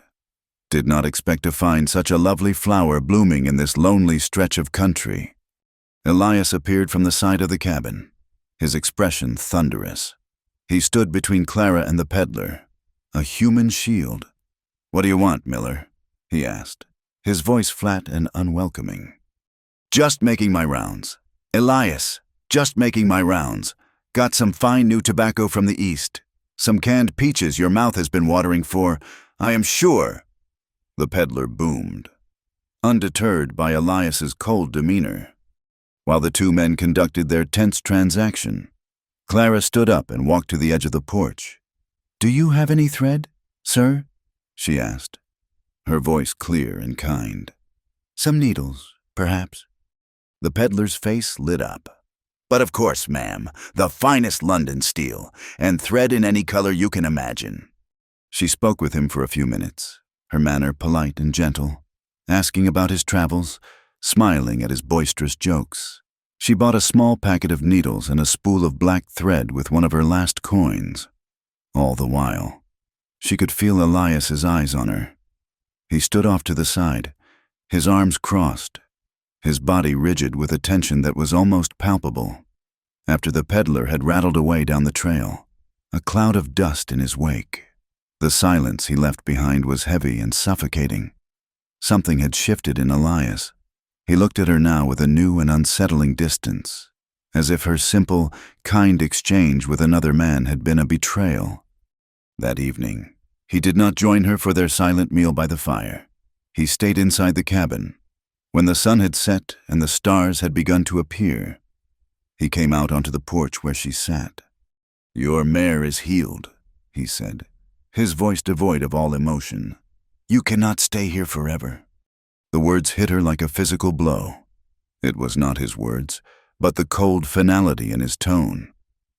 "Did not expect to find such a lovely flower blooming in this lonely stretch of country." Elias appeared from the side of the cabin, his expression thunderous. He stood between Clara and the peddler, a human shield. "What do you want, Miller?" he asked, his voice flat and unwelcoming. "Just making my rounds. Elias, just making my rounds. Got some fine new tobacco from the East. Some canned peaches your mouth has been watering for, I am sure." The peddler boomed, undeterred by Elias's cold demeanor. While the two men conducted their tense transaction, Clara stood up and walked to the edge of the porch. "Do you have any thread, sir?" she asked, her voice clear and kind. "Some needles, perhaps?" The peddler's face lit up. "But of course, ma'am, the finest London steel, and thread in any color you can imagine." She spoke with him for a few minutes, her manner polite and gentle, asking about his travels, smiling at his boisterous jokes. She bought a small packet of needles and a spool of black thread with one of her last coins. All the while, she could feel Elias's eyes on her. He stood off to the side, his arms crossed, his body rigid with a tension that was almost palpable. After the peddler had rattled away down the trail, a cloud of dust in his wake, the silence he left behind was heavy and suffocating. Something had shifted in Elias. He looked at her now with a new and unsettling distance, as if her simple, kind exchange with another man had been a betrayal. That evening, he did not join her for their silent meal by the fire. He stayed inside the cabin. When the sun had set and the stars had begun to appear, he came out onto the porch where she sat. "Your mare is healed," he said, his voice devoid of all emotion. "You cannot stay here forever." The words hit her like a physical blow. It was not his words, but the cold finality in his tone.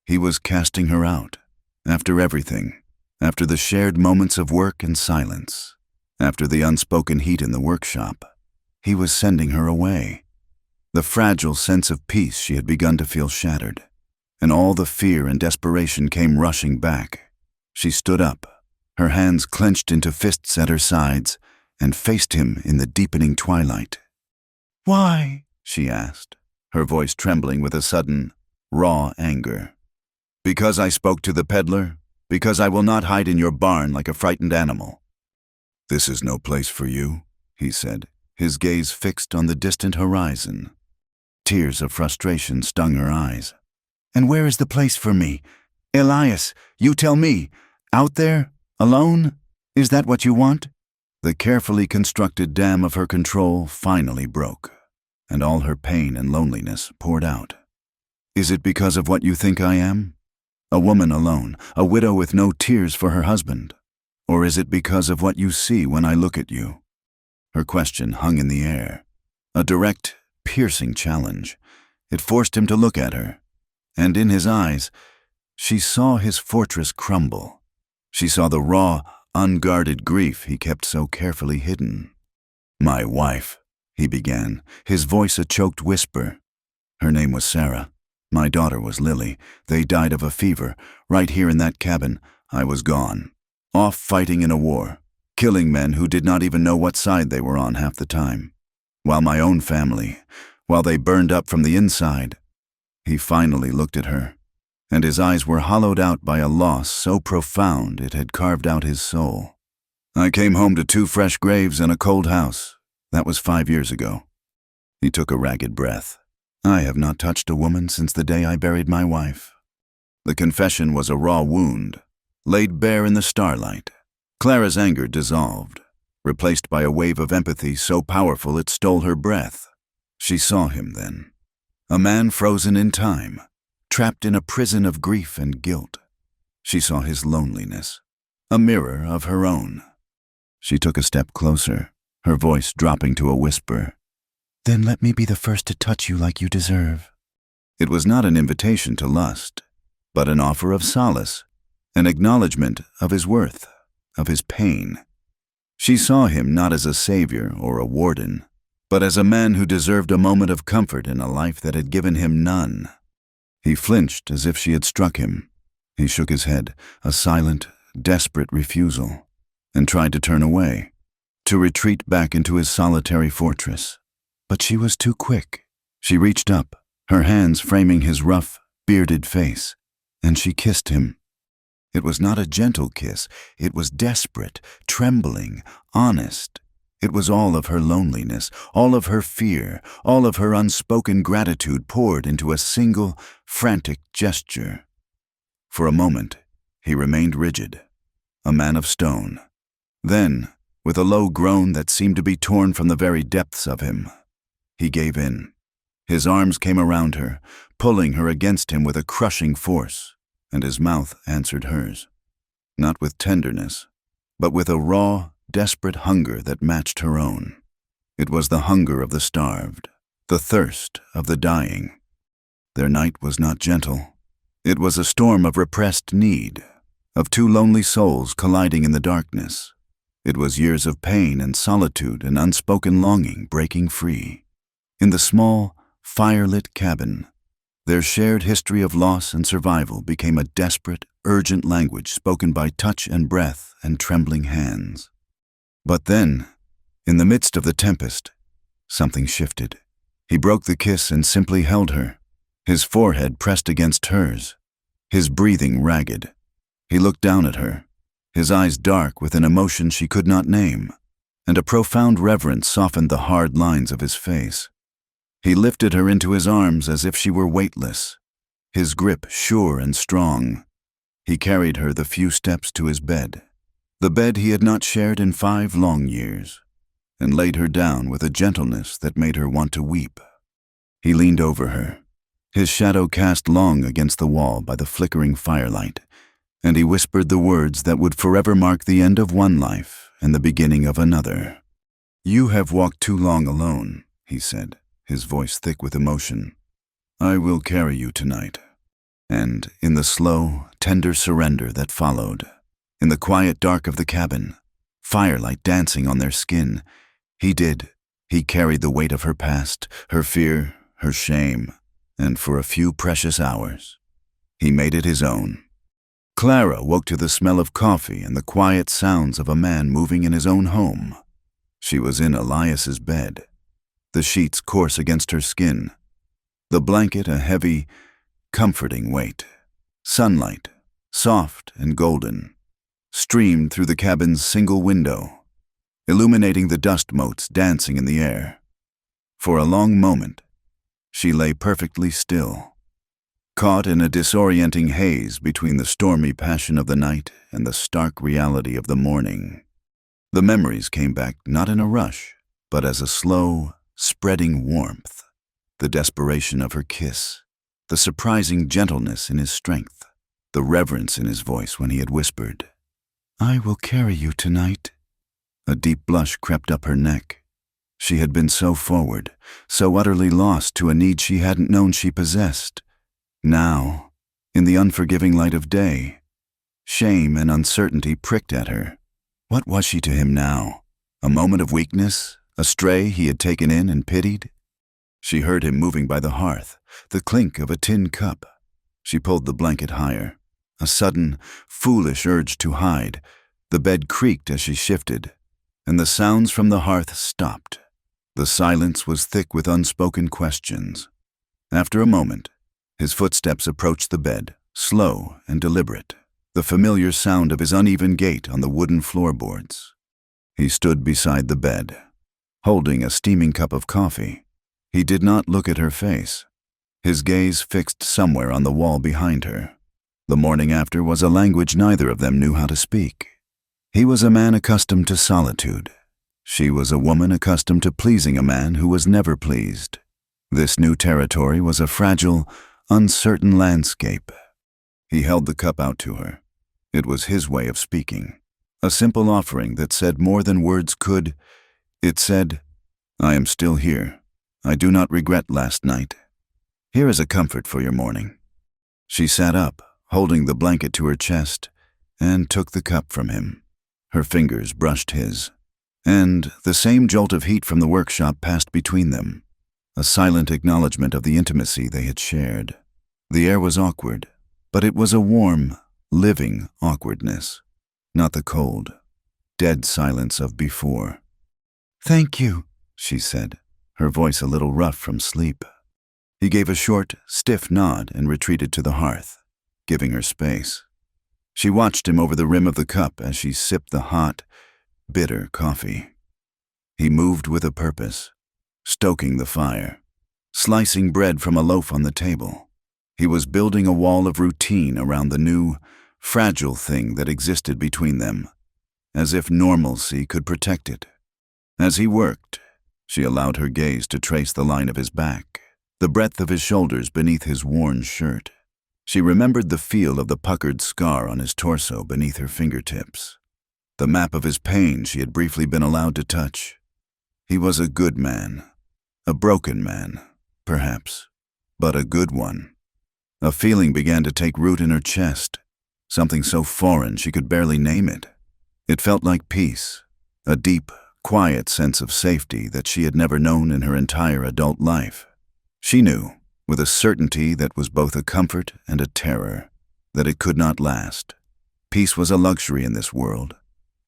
He was casting her out, after everything, after the shared moments of work and silence, after the unspoken heat in the workshop. He was sending her away. The fragile sense of peace she had begun to feel shattered, and all the fear and desperation came rushing back. She stood up, her hands clenched into fists at her sides, and faced him in the deepening twilight. "Why?" she asked, her voice trembling with a sudden, raw anger. "Because I spoke to the peddler, because I will not hide in your barn like a frightened animal." "This is no place for you," he said, his gaze fixed on the distant horizon. Tears of frustration stung her eyes. "And where is the place for me? Elias, you tell me. Out there? Alone? Is that what you want?" The carefully constructed dam of her control finally broke, and all her pain and loneliness poured out. "Is it because of what you think I am? A woman alone, a widow with no tears for her husband? Or is it because of what you see when I look at you?" Her question hung in the air, a direct, piercing challenge. It forced him to look at her, and in his eyes, she saw his fortress crumble. She saw the raw, unguarded grief he kept so carefully hidden. "My wife," he began, his voice a choked whisper. Her name was Sarah. My daughter was Lily. They died of a fever. Right here in that cabin, I was gone. Off fighting in a war, killing men who did not even know what side they were on half the time. While my own family, while they burned up from the inside. He finally looked at her, and his eyes were hollowed out by a loss so profound it had carved out his soul. I came home to 2 fresh graves and a cold house. That was 5 years ago. He took a ragged breath. I have not touched a woman since the day I buried my wife. The confession was a raw wound, laid bare in the starlight. Clara's anger dissolved, replaced by a wave of empathy so powerful it stole her breath. She saw him then, a man frozen in time, trapped in a prison of grief and guilt. She saw his loneliness, a mirror of her own. She took a step closer, her voice dropping to a whisper. Then let me be the first to touch you like you deserve. It was not an invitation to lust, but an offer of solace, an acknowledgement of his worth, of his pain. She saw him not as a savior or a warden, but as a man who deserved a moment of comfort in a life that had given him none. He flinched as if she had struck him. He shook his head, a silent, desperate refusal, and tried to turn away, to retreat back into his solitary fortress. But she was too quick. She reached up, her hands framing his rough, bearded face, and she kissed him. It was not a gentle kiss. It was desperate, trembling, honest. It was all of her loneliness, all of her fear, all of her unspoken gratitude poured into a single, frantic gesture. For a moment, he remained rigid, a man of stone. Then, with a low groan that seemed to be torn from the very depths of him, he gave in. His arms came around her, pulling her against him with a crushing force, and his mouth answered hers. Not with tenderness, but with a raw, desperate hunger that matched her own. It was the hunger of the starved, the thirst of the dying. Their night was not gentle. It was a storm of repressed need, of 2 lonely souls colliding in the darkness. It was years of pain and solitude and unspoken longing breaking free. In the small, fire-lit cabin, their shared history of loss and survival became a desperate, urgent language spoken by touch and breath and trembling hands. But then, in the midst of the tempest, something shifted. He broke the kiss and simply held her, his forehead pressed against hers, his breathing ragged. He looked down at her, his eyes dark with an emotion she could not name, and a profound reverence softened the hard lines of his face. He lifted her into his arms as if she were weightless, his grip sure and strong. He carried her the few steps to his bed, the bed he had not shared in 5 long years, and laid her down with a gentleness that made her want to weep. He leaned over her, his shadow cast long against the wall by the flickering firelight, and he whispered the words that would forever mark the end of one life and the beginning of another. "You have walked too long alone," he said, his voice thick with emotion. "I will carry you tonight." And in the slow, tender surrender that followed, in the quiet dark of the cabin, firelight dancing on their skin, he carried the weight of her past, her fear, her shame, and for a few precious hours, he made it his own. Clara woke to the smell of coffee and the quiet sounds of a man moving in his own home. She was in Elias's bed, the sheets coarse against her skin, the blanket a heavy, comforting weight. Sunlight, soft and golden, streamed through the cabin's single window, illuminating the dust motes dancing in the air. For a long moment, she lay perfectly still, caught in a disorienting haze between the stormy passion of the night and the stark reality of the morning. The memories came back not in a rush, but as a slow, spreading warmth. The desperation of her kiss, the surprising gentleness in his strength, the reverence in his voice when he had whispered, "I will carry you tonight." A deep blush crept up her neck. She had been so forward, so utterly lost to a need she hadn't known she possessed. Now, in the unforgiving light of day, shame and uncertainty pricked at her. What was she to him now? A moment of weakness? A stray he had taken in and pitied? She heard him moving by the hearth, the clink of a tin cup. She pulled the blanket higher. A sudden, foolish urge to hide. The bed creaked as she shifted, and the sounds from the hearth stopped. The silence was thick with unspoken questions. After a moment, his footsteps approached the bed, slow and deliberate, the familiar sound of his uneven gait on the wooden floorboards. He stood beside the bed, holding a steaming cup of coffee. He did not look at her face, his gaze fixed somewhere on the wall behind her. The morning after was a language neither of them knew how to speak. He was a man accustomed to solitude. She was a woman accustomed to pleasing a man who was never pleased. This new territory was a fragile, uncertain landscape. He held the cup out to her. It was his way of speaking, a simple offering that said more than words could. It said, "I am still here. I do not regret last night. Here is a comfort for your morning." She sat up, holding the blanket to her chest, and took the cup from him. Her fingers brushed his, and the same jolt of heat from the workshop passed between them, a silent acknowledgement of the intimacy they had shared. The air was awkward, but it was a warm, living awkwardness, not the cold, dead silence of before. "Thank you," she said, her voice a little rough from sleep. He gave a short, stiff nod and retreated to the hearth, giving her space. She watched him over the rim of the cup as she sipped the hot, bitter coffee. He moved with a purpose, stoking the fire, slicing bread from a loaf on the table. He was building a wall of routine around the new, fragile thing that existed between them, as if normalcy could protect it. As he worked, she allowed her gaze to trace the line of his back, the breadth of his shoulders beneath his worn shirt. She remembered the feel of the puckered scar on his torso beneath her fingertips, the map of his pain she had briefly been allowed to touch. He was a good man, a broken man, perhaps, but a good one. A feeling began to take root in her chest, something so foreign she could barely name it. It felt like peace, a deep, quiet sense of safety that she had never known in her entire adult life. She knew, with a certainty that was both a comfort and a terror, that it could not last. Peace was a luxury in this world,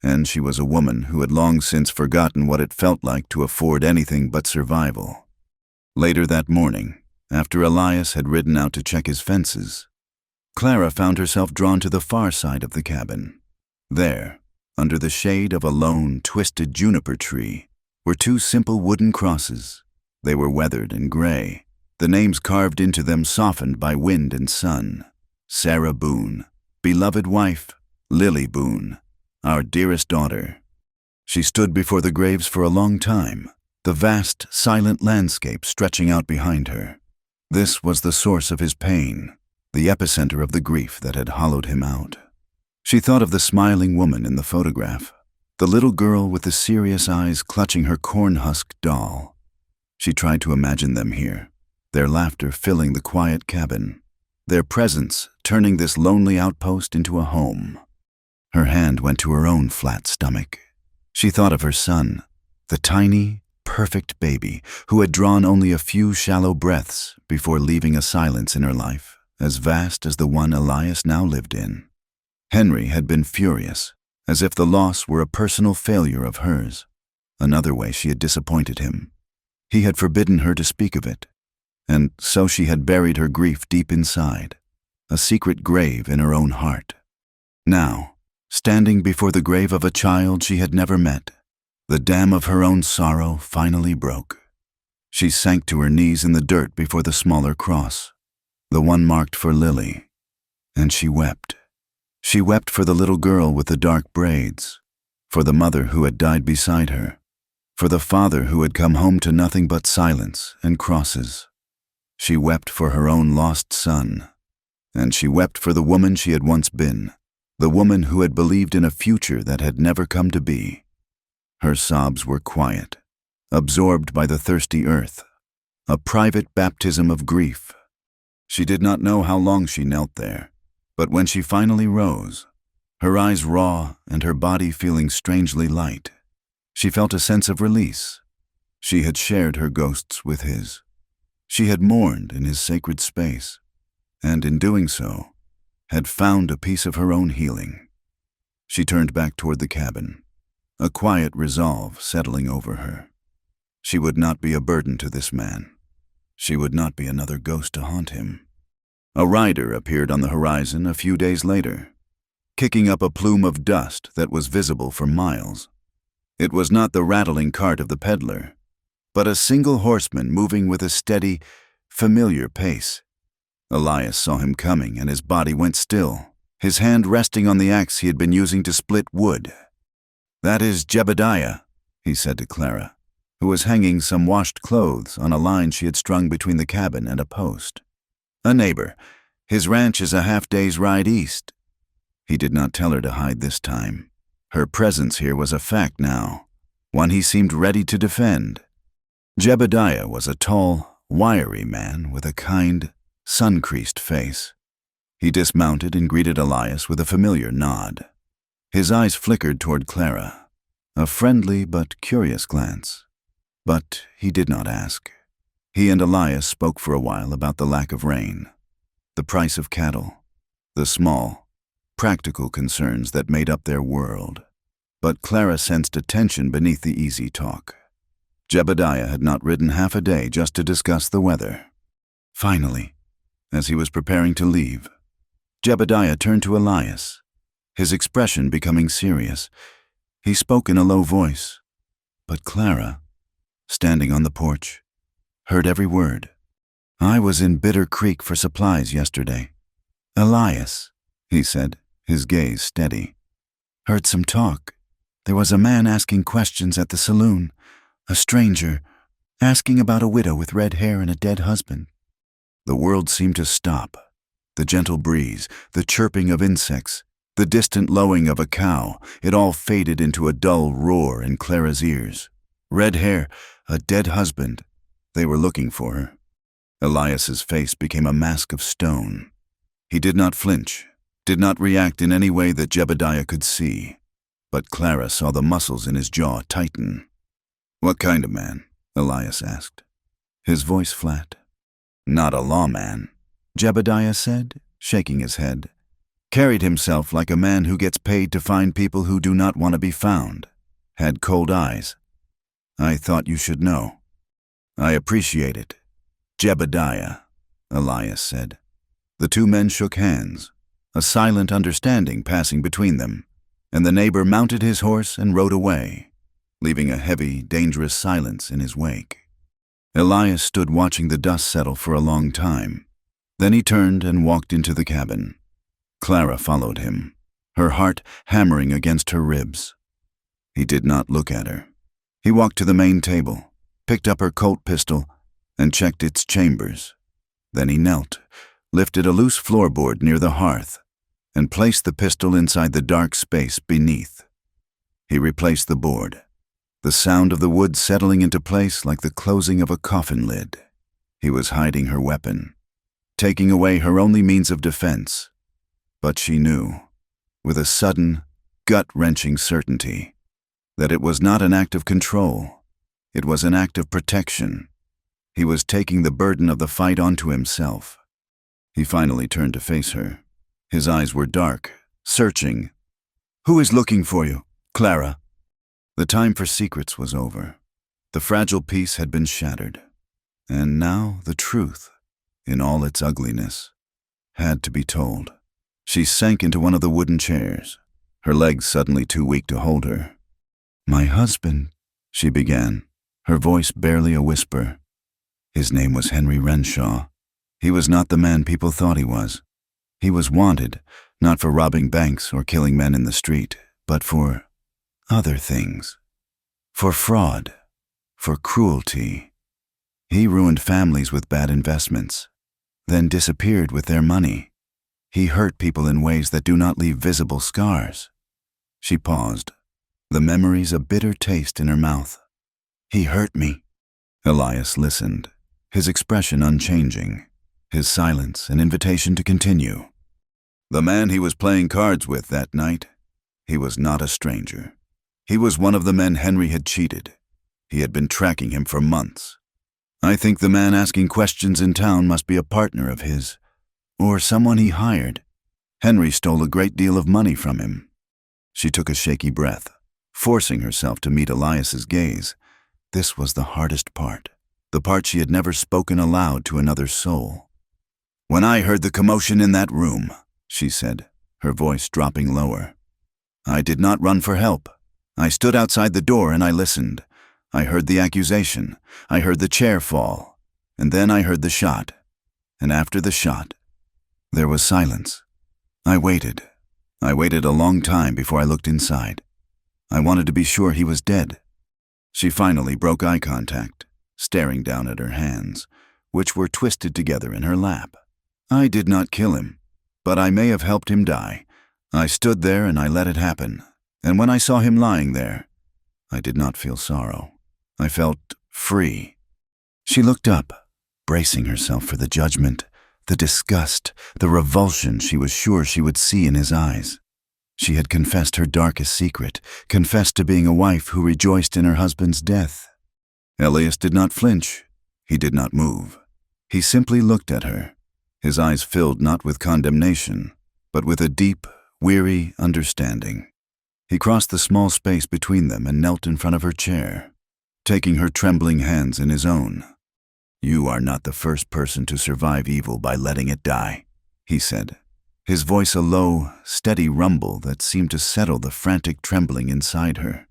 and she was a woman who had long since forgotten what it felt like to afford anything but survival. Later that morning, after Elias had ridden out to check his fences, Clara found herself drawn to the far side of the cabin. There, under the shade of a lone, twisted juniper tree, were two simple wooden crosses. They were weathered and gray, the names carved into them softened by wind and sun. Sarah Boone, beloved wife, Lily Boone, our dearest daughter. She stood before the graves for a long time, the vast, silent landscape stretching out behind her. This was the source of his pain, the epicenter of the grief that had hollowed him out. She thought of the smiling woman in the photograph, the little girl with the serious eyes clutching her corn-husk doll. She tried to imagine them here, their laughter filling the quiet cabin, their presence turning this lonely outpost into a home. Her hand went to her own flat stomach. She thought of her son, the tiny, perfect baby who had drawn only a few shallow breaths before leaving a silence in her life as vast as the one Elias now lived in. Henry had been furious, as if the loss were a personal failure of hers. Another way she had disappointed him. He had forbidden her to speak of it, and so she had buried her grief deep inside, a secret grave in her own heart. Now, standing before the grave of a child she had never met, the dam of her own sorrow finally broke. She sank to her knees in the dirt before the smaller cross, the one marked for Lily, and she wept. She wept for the little girl with the dark braids, for the mother who had died beside her, for the father who had come home to nothing but silence and crosses. She wept for her own lost son, and she wept for the woman she had once been, the woman who had believed in a future that had never come to be. Her sobs were quiet, absorbed by the thirsty earth, a private baptism of grief. She did not know how long she knelt there, but when she finally rose, her eyes raw and her body feeling strangely light, she felt a sense of release. She had shared her ghosts with his. She had mourned in his sacred space, and in doing so, had found a piece of her own healing. She turned back toward the cabin, a quiet resolve settling over her. She would not be a burden to this man. She would not be another ghost to haunt him. A rider appeared on the horizon a few days later, kicking up a plume of dust that was visible for miles. It was not the rattling cart of the peddler, but a single horseman moving with a steady, familiar pace. Elias saw him coming, and his body went still, his hand resting on the axe he had been using to split wood. "That is Jebediah," he said to Clara, who was hanging some washed clothes on a line she had strung between the cabin and a post. "A neighbor. His ranch is a half-day's ride east." He did not tell her to hide this time. Her presence here was a fact now, one he seemed ready to defend. Jebediah was a tall, wiry man with a kind, sun-creased face. He dismounted and greeted Elias with a familiar nod. His eyes flickered toward Clara, a friendly but curious glance. But he did not ask. He and Elias spoke for a while about the lack of rain, the price of cattle, the small, practical concerns that made up their world. But Clara sensed a tension beneath the easy talk. Jebediah had not ridden half a day just to discuss the weather. Finally, as he was preparing to leave, Jebediah turned to Elias, his expression becoming serious. He spoke in a low voice, but Clara, standing on the porch, heard every word. "I was in Bitter Creek for supplies yesterday. Elias," he said, his gaze steady, "heard some talk. There was a man asking questions at the saloon, a stranger, asking about a widow with red hair and a dead husband." The world seemed to stop. The gentle breeze, the chirping of insects, the distant lowing of a cow, it all faded into a dull roar in Clara's ears. Red hair, a dead husband. They were looking for her. Elias's face became a mask of stone. He did not flinch, did not react in any way that Jebediah could see. But Clara saw the muscles in his jaw tighten. "What kind of man?" Elias asked, his voice flat. "Not a lawman," Jebediah said, shaking his head. "Carried himself like a man who gets paid to find people who do not want to be found. Had cold eyes. I thought you should know." "I appreciate it, Jebediah," Elias said. The two men shook hands, a silent understanding passing between them, and the neighbor mounted his horse and rode away, leaving a heavy, dangerous silence in his wake. Elias stood watching the dust settle for a long time. Then he turned and walked into the cabin. Clara followed him, her heart hammering against her ribs. He did not look at her. He walked to the main table, picked up her Colt pistol, and checked its chambers. Then he knelt, lifted a loose floorboard near the hearth, and placed the pistol inside the dark space beneath. He replaced the board, the sound of the wood settling into place like the closing of a coffin lid. He was hiding her weapon, taking away her only means of defense. But she knew, with a sudden, gut-wrenching certainty, that it was not an act of control. It was an act of protection. He was taking the burden of the fight onto himself. He finally turned to face her. His eyes were dark, searching. "Who is looking for you, Clara?" The time for secrets was over. The fragile peace had been shattered. And now the truth, in all its ugliness, had to be told. She sank into one of the wooden chairs, her legs suddenly too weak to hold her. "My husband," she began, her voice barely a whisper. His name was Henry Renshaw. He was not the man people thought he was. He was wanted, not for robbing banks or killing men in the street, but for other things. For fraud, for cruelty. He ruined families with bad investments, then disappeared with their money. He hurt people in ways that do not leave visible scars. She paused, the memories a bitter taste in her mouth. "He hurt me." Elias listened, his expression unchanging, his silence an invitation to continue. "The man he was playing cards with that night, he was not a stranger. He was one of the men Henry had cheated. He had been tracking him for months. I think the man asking questions in town must be a partner of his, or someone he hired. Henry stole a great deal of money from him." She took a shaky breath, forcing herself to meet Elias's gaze. This was the hardest part, the part she had never spoken aloud to another soul. "When I heard the commotion in that room," she said, her voice dropping lower, "I did not run for help. I stood outside the door and I listened. I heard the accusation. I heard the chair fall. And then I heard the shot. And after the shot, there was silence. I waited. I waited a long time before I looked inside. I wanted to be sure he was dead." She finally broke eye contact, staring down at her hands, which were twisted together in her lap. "I did not kill him, but I may have helped him die. I stood there and I let it happen. And when I saw him lying there, I did not feel sorrow. I felt free." She looked up, bracing herself for the judgment, the disgust, the revulsion she was sure she would see in his eyes. She had confessed her darkest secret, confessed to being a wife who rejoiced in her husband's death. Elias did not flinch. He did not move. He simply looked at her, his eyes filled not with condemnation, but with a deep, weary understanding. He crossed the small space between them and knelt in front of her chair, taking her trembling hands in his own. "You are not the first person to survive evil by letting it die," he said, his voice a low, steady rumble that seemed to settle the frantic trembling inside her.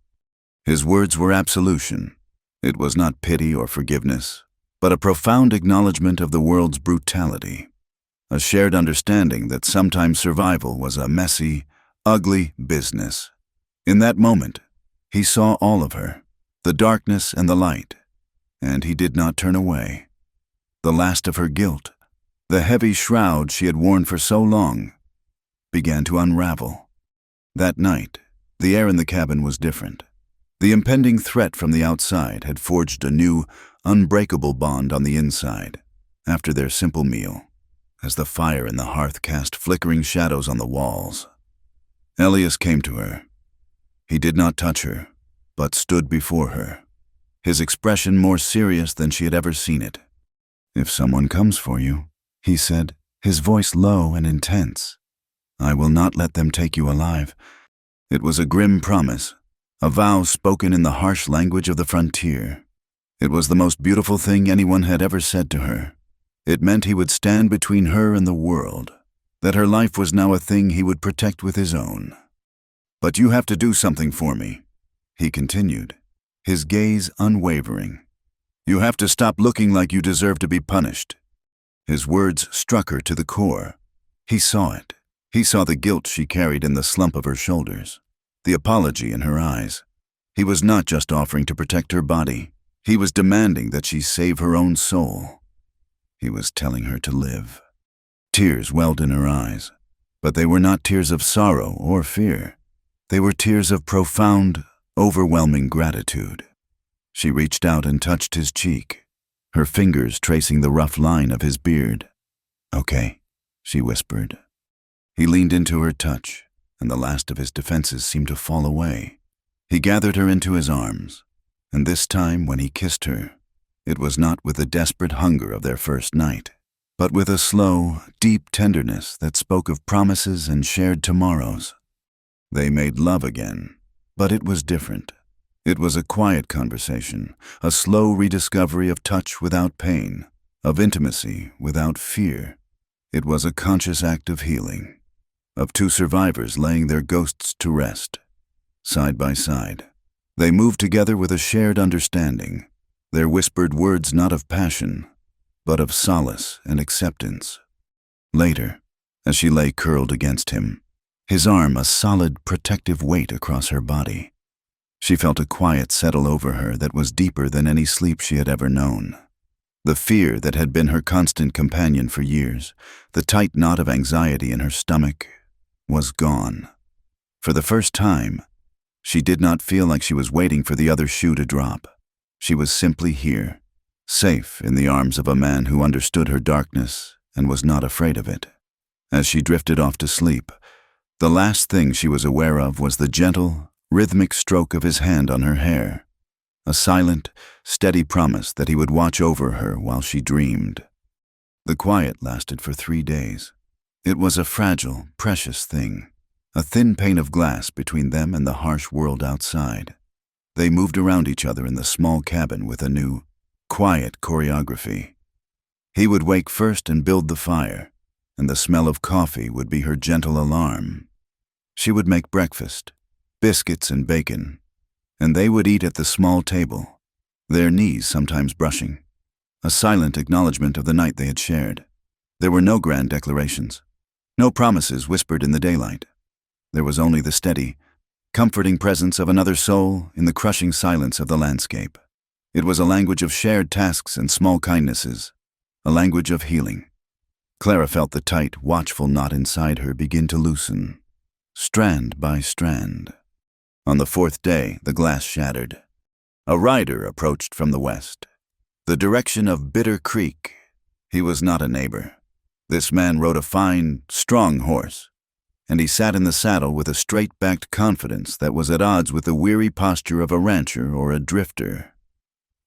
His words were absolution. It was not pity or forgiveness, but a profound acknowledgement of the world's brutality, a shared understanding that sometimes survival was a messy, ugly business. In that moment, he saw all of her, the darkness and the light, and he did not turn away. The last of her guilt, the heavy shroud she had worn for so long, began to unravel. That night, the air in the cabin was different. The impending threat from the outside had forged a new, unbreakable bond on the inside. After their simple meal, as the fire in the hearth cast flickering shadows on the walls, Elias came to her. He did not touch her, but stood before her, his expression more serious than she had ever seen it. "If someone comes for you," he said, his voice low and intense, "I will not let them take you alive." It was a grim promise, a vow spoken in the harsh language of the frontier. It was the most beautiful thing anyone had ever said to her. It meant he would stand between her and the world, that her life was now a thing he would protect with his own. "But you have to do something for me," he continued, his gaze unwavering. "You have to stop looking like you deserve to be punished." His words struck her to the core. He saw it. He saw the guilt she carried in the slump of her shoulders, the apology in her eyes. He was not just offering to protect her body. He was demanding that she save her own soul. He was telling her to live. Tears welled in her eyes, but they were not tears of sorrow or fear. They were tears of profound, overwhelming gratitude. She reached out and touched his cheek, her fingers tracing the rough line of his beard. "Okay," she whispered. He leaned into her touch, and the last of his defenses seemed to fall away. He gathered her into his arms, and this time when he kissed her, it was not with the desperate hunger of their first night, but with a slow, deep tenderness that spoke of promises and shared tomorrows. They made love again, but it was different. It was a quiet conversation, a slow rediscovery of touch without pain, of intimacy without fear. It was a conscious act of healing, of two survivors laying their ghosts to rest. Side by side, they moved together with a shared understanding, their whispered words not of passion, but of solace and acceptance. Later, as she lay curled against him, his arm a solid, protective weight across her body, she felt a quiet settle over her that was deeper than any sleep she had ever known. The fear that had been her constant companion for years, the tight knot of anxiety in her stomach, was gone. For the first time, she did not feel like she was waiting for the other shoe to drop. She was simply here, safe in the arms of a man who understood her darkness and was not afraid of it. As she drifted off to sleep, the last thing she was aware of was the gentle, rhythmic stroke of his hand on her hair, a silent, steady promise that he would watch over her while she dreamed. The quiet lasted for 3 days. It was a fragile, precious thing, a thin pane of glass between them and the harsh world outside. They moved around each other in the small cabin with a new, quiet choreography. He would wake first and build the fire, and the smell of coffee would be her gentle alarm. She would make breakfast, biscuits and bacon, and they would eat at the small table, their knees sometimes brushing, a silent acknowledgement of the night they had shared. There were no grand declarations, no promises whispered in the daylight. There was only the steady, comforting presence of another soul in the crushing silence of the landscape. It was a language of shared tasks and small kindnesses, a language of healing. Clara felt the tight, watchful knot inside her begin to loosen, strand by strand. On the 4th day, the glass shattered. A rider approached from the west, the direction of Bitter Creek. He was not a neighbor. This man rode a fine, strong horse, and he sat in the saddle with a straight-backed confidence that was at odds with the weary posture of a rancher or a drifter.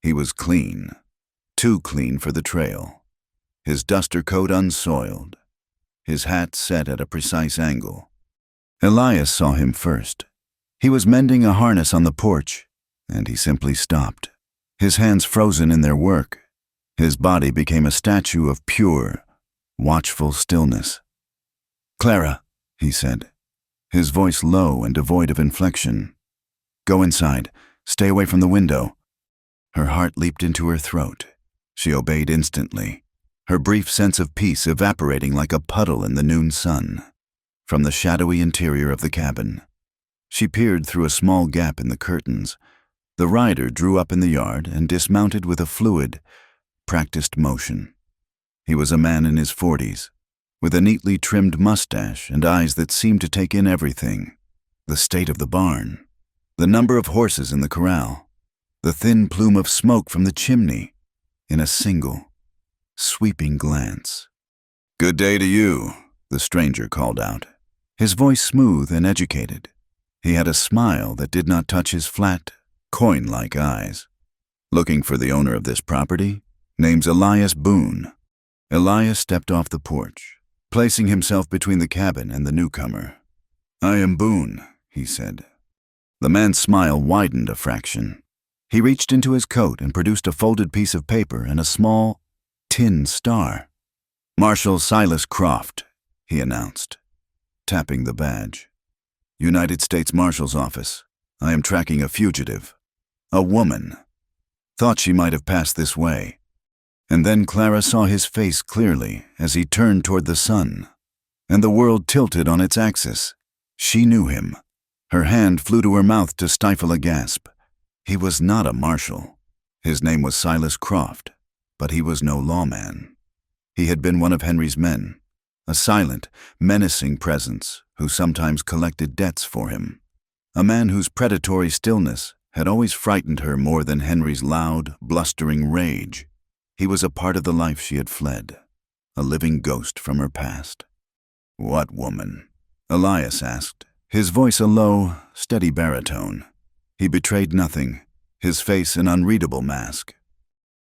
He was clean, too clean for the trail, his duster coat unsoiled, his hat set at a precise angle. Elias saw him first. He was mending a harness on the porch, and he simply stopped, his hands frozen in their work. His body became a statue of pure, watchful stillness. "Clara," he said, his voice low and devoid of inflection. "Go inside. Stay away from the window." Her heart leaped into her throat. She obeyed instantly, her brief sense of peace evaporating like a puddle in the noon sun. From the shadowy interior of the cabin, she peered through a small gap in the curtains. The rider drew up in the yard and dismounted with a fluid, practiced motion. He was a man in his 40s, with a neatly trimmed mustache and eyes that seemed to take in everything. The state of the barn, the number of horses in the corral, the thin plume of smoke from the chimney, in a single, sweeping glance. "Good day to you," the stranger called out, his voice smooth and educated. He had a smile that did not touch his flat, coin-like eyes. "Looking for the owner of this property? Name's Elias Boone." Elias stepped off the porch, placing himself between the cabin and the newcomer. "I am Boone," he said. The man's smile widened a fraction. He reached into his coat and produced a folded piece of paper and a small, tin star. "Marshal Silas Croft," he announced, tapping the badge. "United States Marshal's Office. I am tracking a fugitive. A woman. Thought she might have passed this way." And then Clara saw his face clearly as he turned toward the sun, and the world tilted on its axis. She knew him. Her hand flew to her mouth to stifle a gasp. He was not a marshal. His name was Silas Croft, but he was no lawman. He had been one of Henry's men, a silent, menacing presence who sometimes collected debts for him, a man whose predatory stillness had always frightened her more than Henry's loud, blustering rage. He was a part of the life she had fled, a living ghost from her past. "What woman?" Elias asked, his voice a low, steady baritone. He betrayed nothing, his face an unreadable mask.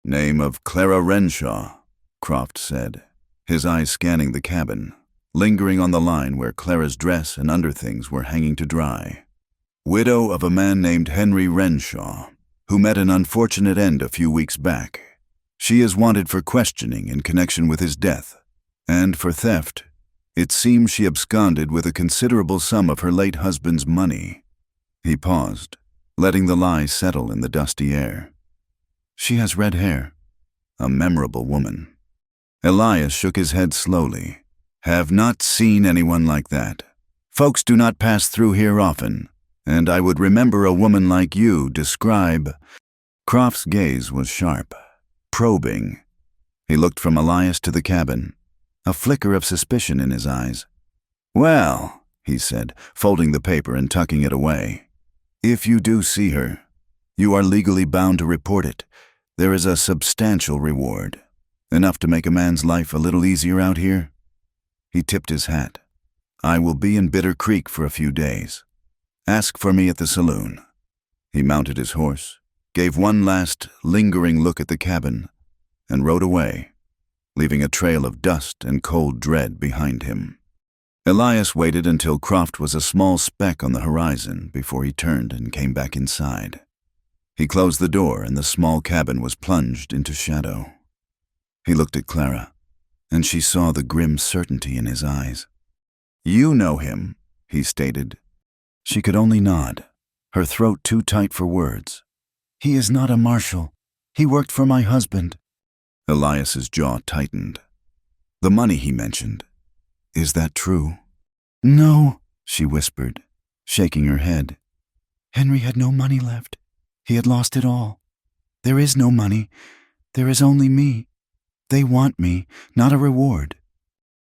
"Name of Clara Renshaw," Croft said, his eyes scanning the cabin, lingering on the line where Clara's dress and underthings were hanging to dry. "Widow of a man named Henry Renshaw, who met an unfortunate end a few weeks back. She is wanted for questioning in connection with his death, and for theft. It seems she absconded with a considerable sum of her late husband's money." He paused, letting the lie settle in the dusty air. "She has red hair. A memorable woman." Elias shook his head slowly. "Have not seen anyone like that. Folks do not pass through here often, and I would remember a woman like you describe." Croft's gaze was sharp, probing. He looked from Elias to the cabin, a flicker of suspicion in his eyes. "Well," he said, folding the paper and tucking it away, "if you do see her, you are legally bound to report it. There is a substantial reward, enough to make a man's life a little easier out here." He tipped his hat. "I will be in Bitter Creek for a few days. Ask for me at the saloon." He mounted his horse, gave one last, lingering look at the cabin, and rode away, leaving a trail of dust and cold dread behind him. Elias waited until Croft was a small speck on the horizon before he turned and came back inside. He closed the door and the small cabin was plunged into shadow. He looked at Clara, and she saw the grim certainty in his eyes. "You know him," he stated. She could only nod, her throat too tight for words. "He is not a marshal. He worked for my husband." Elias's jaw tightened. "The money he mentioned. Is that true?" "No," she whispered, shaking her head. "Henry had no money left. He had lost it all. There is no money. There is only me. They want me, not a reward."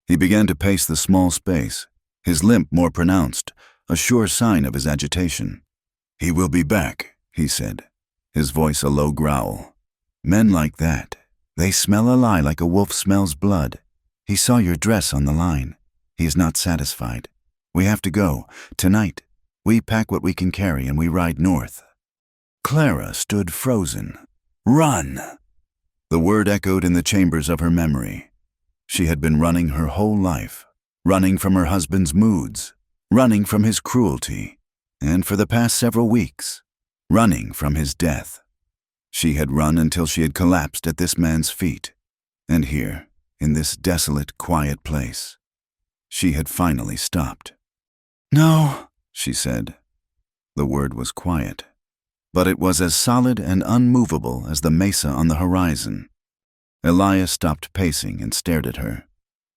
He began to pace the small space, his limp more pronounced, a sure sign of his agitation. "He will be back," he said, his voice a low growl. "Men like that, they smell a lie like a wolf smells blood. He saw your dress on the line. He is not satisfied. We have to go. Tonight, we pack what we can carry and we ride north." Clara stood frozen. "Run!" The word echoed in the chambers of her memory. She had been running her whole life, running from her husband's moods, running from his cruelty, and for the past several weeks, running from his death. She had run until she had collapsed at this man's feet, and here, in this desolate, quiet place, she had finally stopped. "No," she said. The word was quiet, but it was as solid and unmovable as the mesa on the horizon. Elias stopped pacing and stared at her.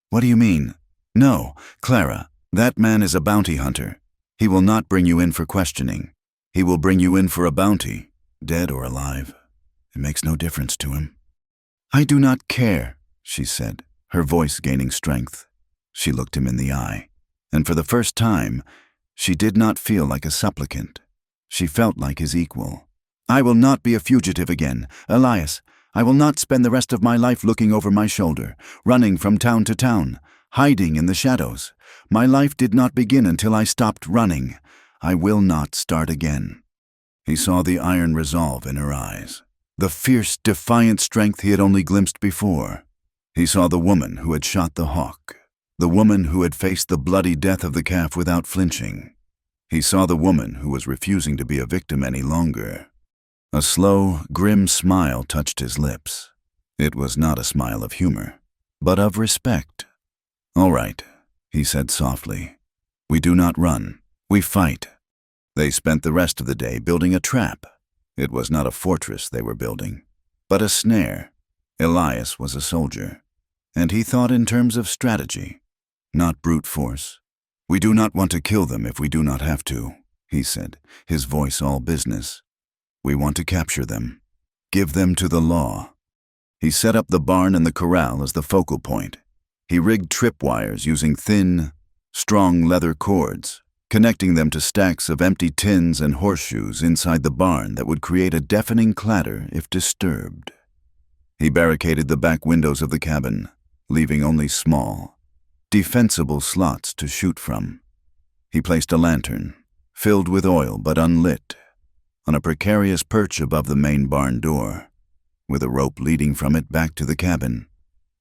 "What do you mean?" "No, Clara, that man is a bounty hunter. He will not bring you in for questioning. He will bring you in for a bounty, dead or alive. It makes no difference to him." "I do not care," she said, her voice gaining strength. She looked him in the eye, and for the first time, she did not feel like a supplicant. She felt like his equal. "I will not be a fugitive again, Elias. I will not spend the rest of my life looking over my shoulder, running from town to town, hiding in the shadows. My life did not begin until I stopped running. I will not start again." He saw the iron resolve in her eyes, the fierce, defiant strength he had only glimpsed before. He saw the woman who had shot the hawk, the woman who had faced the bloody death of the calf without flinching. He saw the woman who was refusing to be a victim any longer. A slow, grim smile touched his lips. It was not a smile of humor, but of respect. "All right," he said softly. "We do not run. We fight." They spent the rest of the day building a trap. It was not a fortress they were building, but a snare. Elias was a soldier, and he thought in terms of strategy, not brute force. "We do not want to kill them if we do not have to," he said, his voice all business. "We want to capture them, give them to the law." He set up the barn and the corral as the focal point. He rigged tripwires using thin, strong leather cords, connecting them to stacks of empty tins and horseshoes inside the barn that would create a deafening clatter if disturbed. He barricaded the back windows of the cabin, leaving only small, defensible slots to shoot from. He placed a lantern, filled with oil but unlit, on a precarious perch above the main barn door, with a rope leading from it back to the cabin.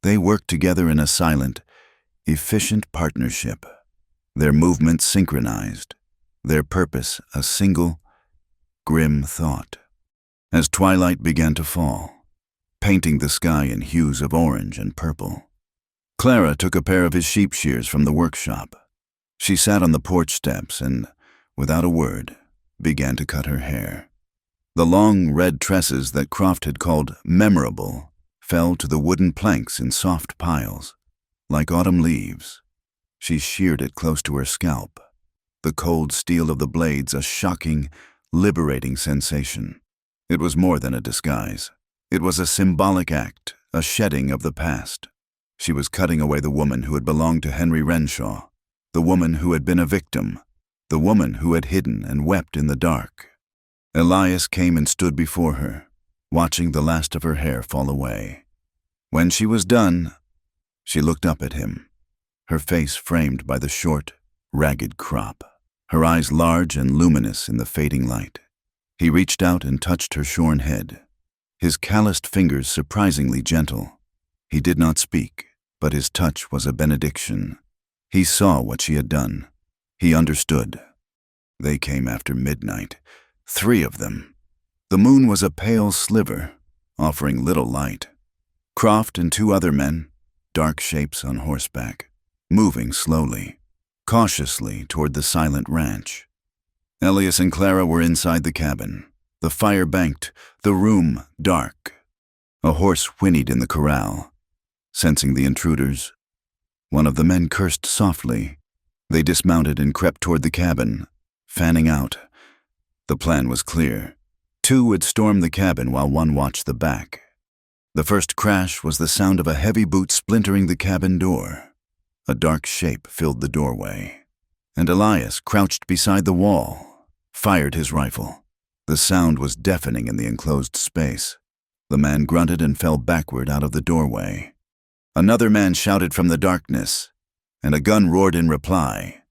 They worked together in a silent, efficient partnership, their movements synchronized, their purpose a single, grim thought. As twilight began to fall, painting the sky in hues of orange and purple, Clara took a pair of his sheep shears from the workshop. She sat on the porch steps and, without a word, began to cut her hair. The long red tresses that Croft had called memorable fell to the wooden planks in soft piles, like autumn leaves. She sheared it close to her scalp, the cold steel of the blades a shocking, liberating sensation. It was more than a disguise. It was a symbolic act, a shedding of the past. She was cutting away the woman who had belonged to Henry Renshaw, the woman who had been a victim, the woman who had hidden and wept in the dark. Elias came and stood before her, watching the last of her hair fall away. When she was done, she looked up at him, her face framed by the short, ragged crop, her eyes large and luminous in the fading light. He reached out and touched her shorn head, his calloused fingers surprisingly gentle. He did not speak, but his touch was a benediction. He saw what she had done. He understood. They came after midnight, 3 of them. The moon was a pale sliver, offering little light. Croft and 2 other men, dark shapes on horseback, moving slowly, cautiously toward the silent ranch. Elias and Clara were inside the cabin, the fire banked, the room dark. A horse whinnied in the corral. Sensing the intruders, one of the men cursed softly. They dismounted and crept toward the cabin, fanning out. The plan was clear. 2 would storm the cabin while 1 watched the back. The first crash was the sound of a heavy boot splintering the cabin door. A dark shape filled the doorway, and Elias, crouched beside the wall, fired his rifle. The sound was deafening in the enclosed space. The man grunted and fell backward out of the doorway. Another man shouted from the darkness, and a gun roared in reply.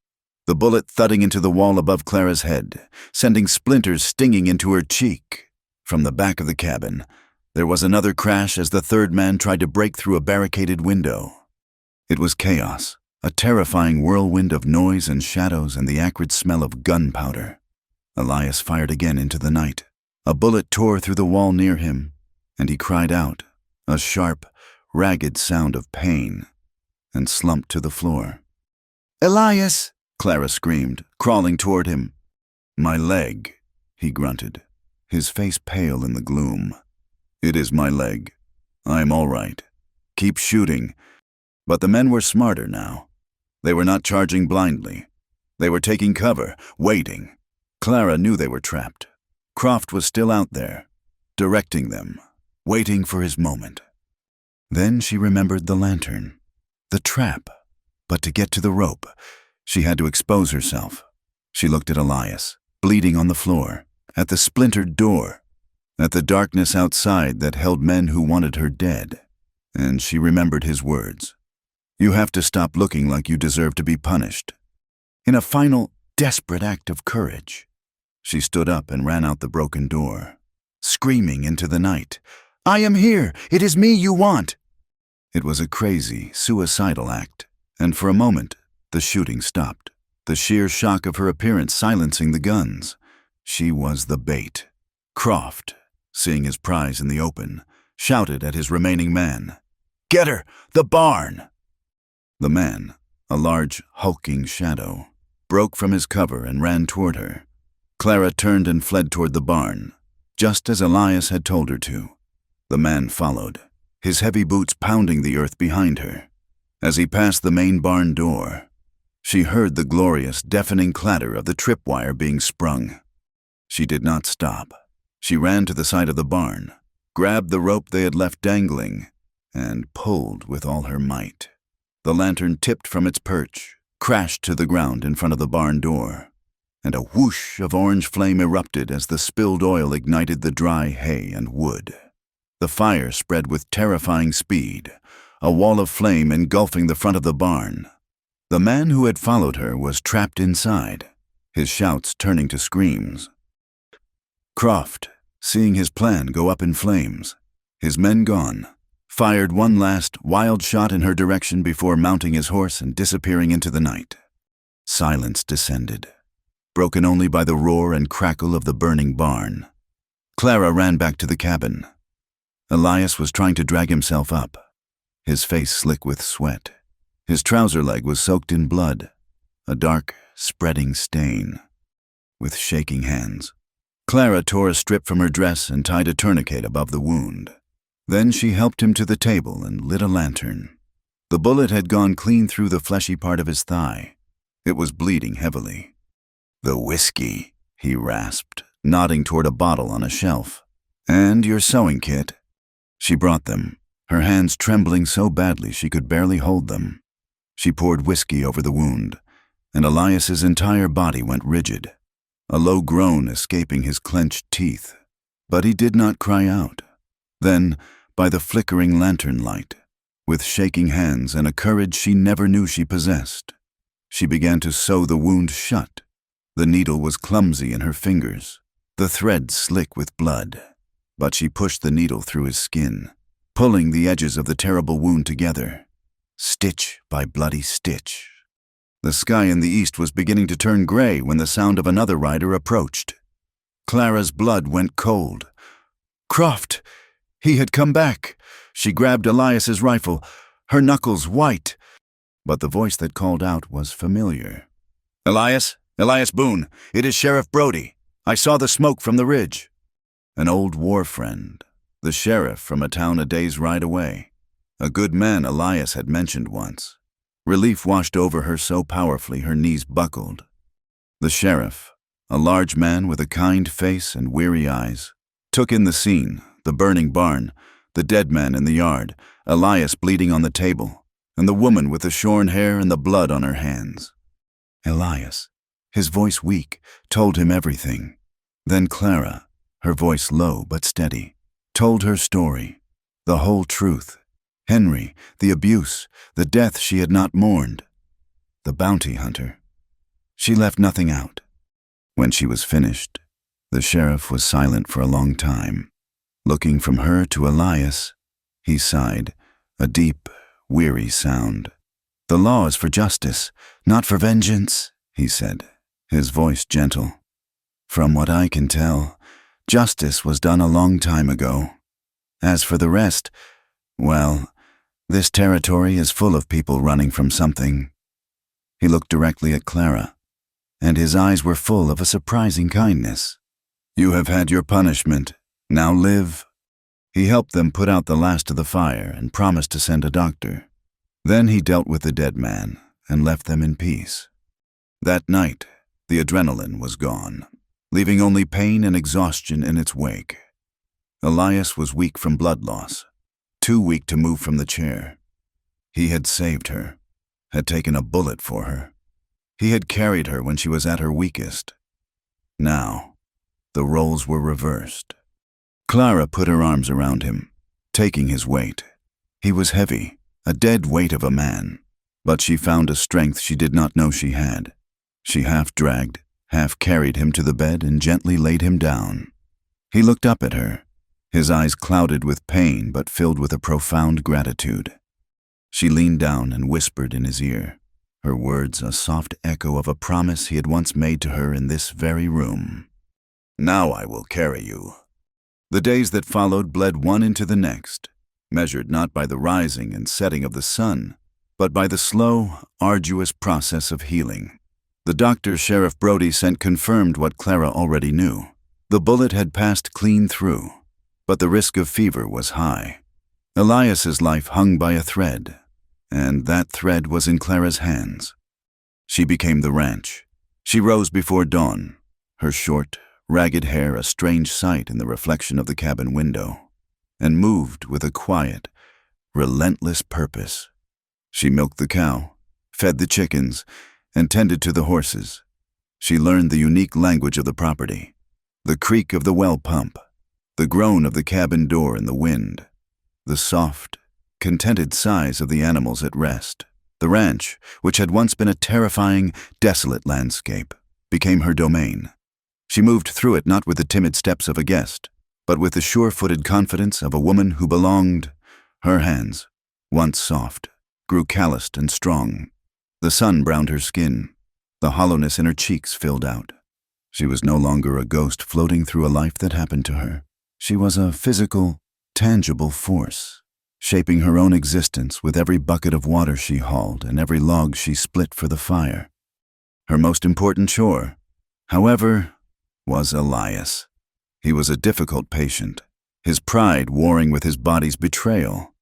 The bullet thudding into the wall above Clara's head, sending splinters stinging into her cheek. From the back of the cabin, there was another crash as the 3rd man tried to break through a barricaded window. It was chaos, a terrifying whirlwind of noise and shadows and the acrid smell of gunpowder. Elias fired again into the night. A bullet tore through the wall near him, and he cried out, a sharp, ragged sound of pain, and slumped to the floor. "Elias!" Clara screamed, crawling toward him. "My leg," he grunted, his face pale in the gloom. "It is my leg. I'm all right. Keep shooting." But the men were smarter now. They were not charging blindly. They were taking cover, waiting. Clara knew they were trapped. Croft was still out there, directing them, waiting for his moment. Then she remembered the lantern, the trap. But to get to the rope, she had to expose herself. She looked at Elias, bleeding on the floor, at the splintered door, at the darkness outside that held men who wanted her dead. And she remembered his words. "You have to stop looking like you deserve to be punished." In a final, desperate act of courage, she stood up and ran out the broken door, screaming into the night, "I am here! It is me you want!" It was a crazy, suicidal act, and for a moment, the shooting stopped, the sheer shock of her appearance silencing the guns. She was the bait. Croft, seeing his prize in the open, shouted at his remaining man, "Get her! The barn!" The man, a large, hulking shadow, broke from his cover and ran toward her. Clara turned and fled toward the barn, just as Elias had told her to. The man followed, his heavy boots pounding the earth behind her. As he passed the main barn door, she heard the glorious, deafening clatter of the tripwire being sprung. She did not stop. She ran to the side of the barn, grabbed the rope they had left dangling, and pulled with all her might. The lantern tipped from its perch, crashed to the ground in front of the barn door, and a whoosh of orange flame erupted as the spilled oil ignited the dry hay and wood. The fire spread with terrifying speed, a wall of flame engulfing the front of the barn. The man who had followed her was trapped inside, his shouts turning to screams. Croft, seeing his plan go up in flames, his men gone, fired one last, wild shot in her direction before mounting his horse and disappearing into the night. Silence descended, broken only by the roar and crackle of the burning barn. Clara ran back to the cabin. Elias was trying to drag himself up, his face slick with sweat. His trouser leg was soaked in blood, a dark, spreading stain. With shaking hands, Clara tore a strip from her dress and tied a tourniquet above the wound. Then she helped him to the table and lit a lantern. The bullet had gone clean through the fleshy part of his thigh. It was bleeding heavily. "The whiskey," he rasped, nodding toward a bottle on a shelf. "And your sewing kit." She brought them, her hands trembling so badly she could barely hold them. She poured whiskey over the wound, and Elias's entire body went rigid, a low groan escaping his clenched teeth. But he did not cry out. Then, by the flickering lantern light, with shaking hands and a courage she never knew she possessed, she began to sew the wound shut. The needle was clumsy in her fingers, the thread slick with blood. But she pushed the needle through his skin, pulling the edges of the terrible wound together, stitch by bloody stitch. The sky in the east was beginning to turn gray when the sound of another rider approached. Clara's blood went cold. Croft! He had come back. She grabbed Elias's rifle, her knuckles white. But the voice that called out was familiar. Elias Boone, it is Sheriff Brody. I saw the smoke from the ridge. An old war friend, the sheriff from a town a day's ride away. A good man Elias had mentioned once. Relief washed over her so powerfully her knees buckled. The sheriff, a large man with a kind face and weary eyes, took in the scene, the burning barn, the dead man in the yard, Elias bleeding on the table, and the woman with the shorn hair and the blood on her hands. Elias, his voice weak, told him everything. Then Clara, her voice low but steady, told her story, the whole truth. Henry, the abuse, the death she had not mourned, the bounty hunter. She left nothing out. When she was finished, the sheriff was silent for a long time. Looking from her to Elias, he sighed, a deep, weary sound. The law is for justice, not for vengeance, he said, his voice gentle. From what I can tell, justice was done a long time ago. As for the rest, well, this territory is full of people running from something. He looked directly at Clara, and his eyes were full of a surprising kindness. You have had your punishment. Now live. He helped them put out the last of the fire and promised to send a doctor. Then he dealt with the dead man and left them in peace. That night, the adrenaline was gone, leaving only pain and exhaustion in its wake. Elias was weak from blood loss, too weak to move from the chair. He had saved her, had taken a bullet for her. He had carried her when she was at her weakest. Now, the roles were reversed. Clara put her arms around him, taking his weight. He was heavy, a dead weight of a man, but she found a strength she did not know she had. She half dragged, half carried him to the bed and gently laid him down. He looked up at her, his eyes clouded with pain but filled with a profound gratitude. She leaned down and whispered in his ear, her words a soft echo of a promise he had once made to her in this very room. Now I will carry you. The days that followed bled one into the next, measured not by the rising and setting of the sun, but by the slow, arduous process of healing. The doctor Sheriff Brody sent confirmed what Clara already knew. The bullet had passed clean through, but the risk of fever was high. Elias's life hung by a thread, and that thread was in Clara's hands. She became the ranch. She rose before dawn, her short, ragged hair a strange sight in the reflection of the cabin window, and moved with a quiet, relentless purpose. She milked the cow, fed the chickens, and tended to the horses. She learned the unique language of the property, the creak of the well pump, the groan of the cabin door in the wind, the soft, contented sighs of the animals at rest. The ranch, which had once been a terrifying, desolate landscape, became her domain. She moved through it not with the timid steps of a guest, but with the sure-footed confidence of a woman who belonged. Her hands, once soft, grew calloused and strong. The sun browned her skin. The hollowness in her cheeks filled out. She was no longer a ghost floating through a life that happened to her. She was a physical, tangible force, shaping her own existence with every bucket of water she hauled and every log she split for the fire. Her most important chore, however, was Elias. He was a difficult patient, his pride warring with his body's betrayal.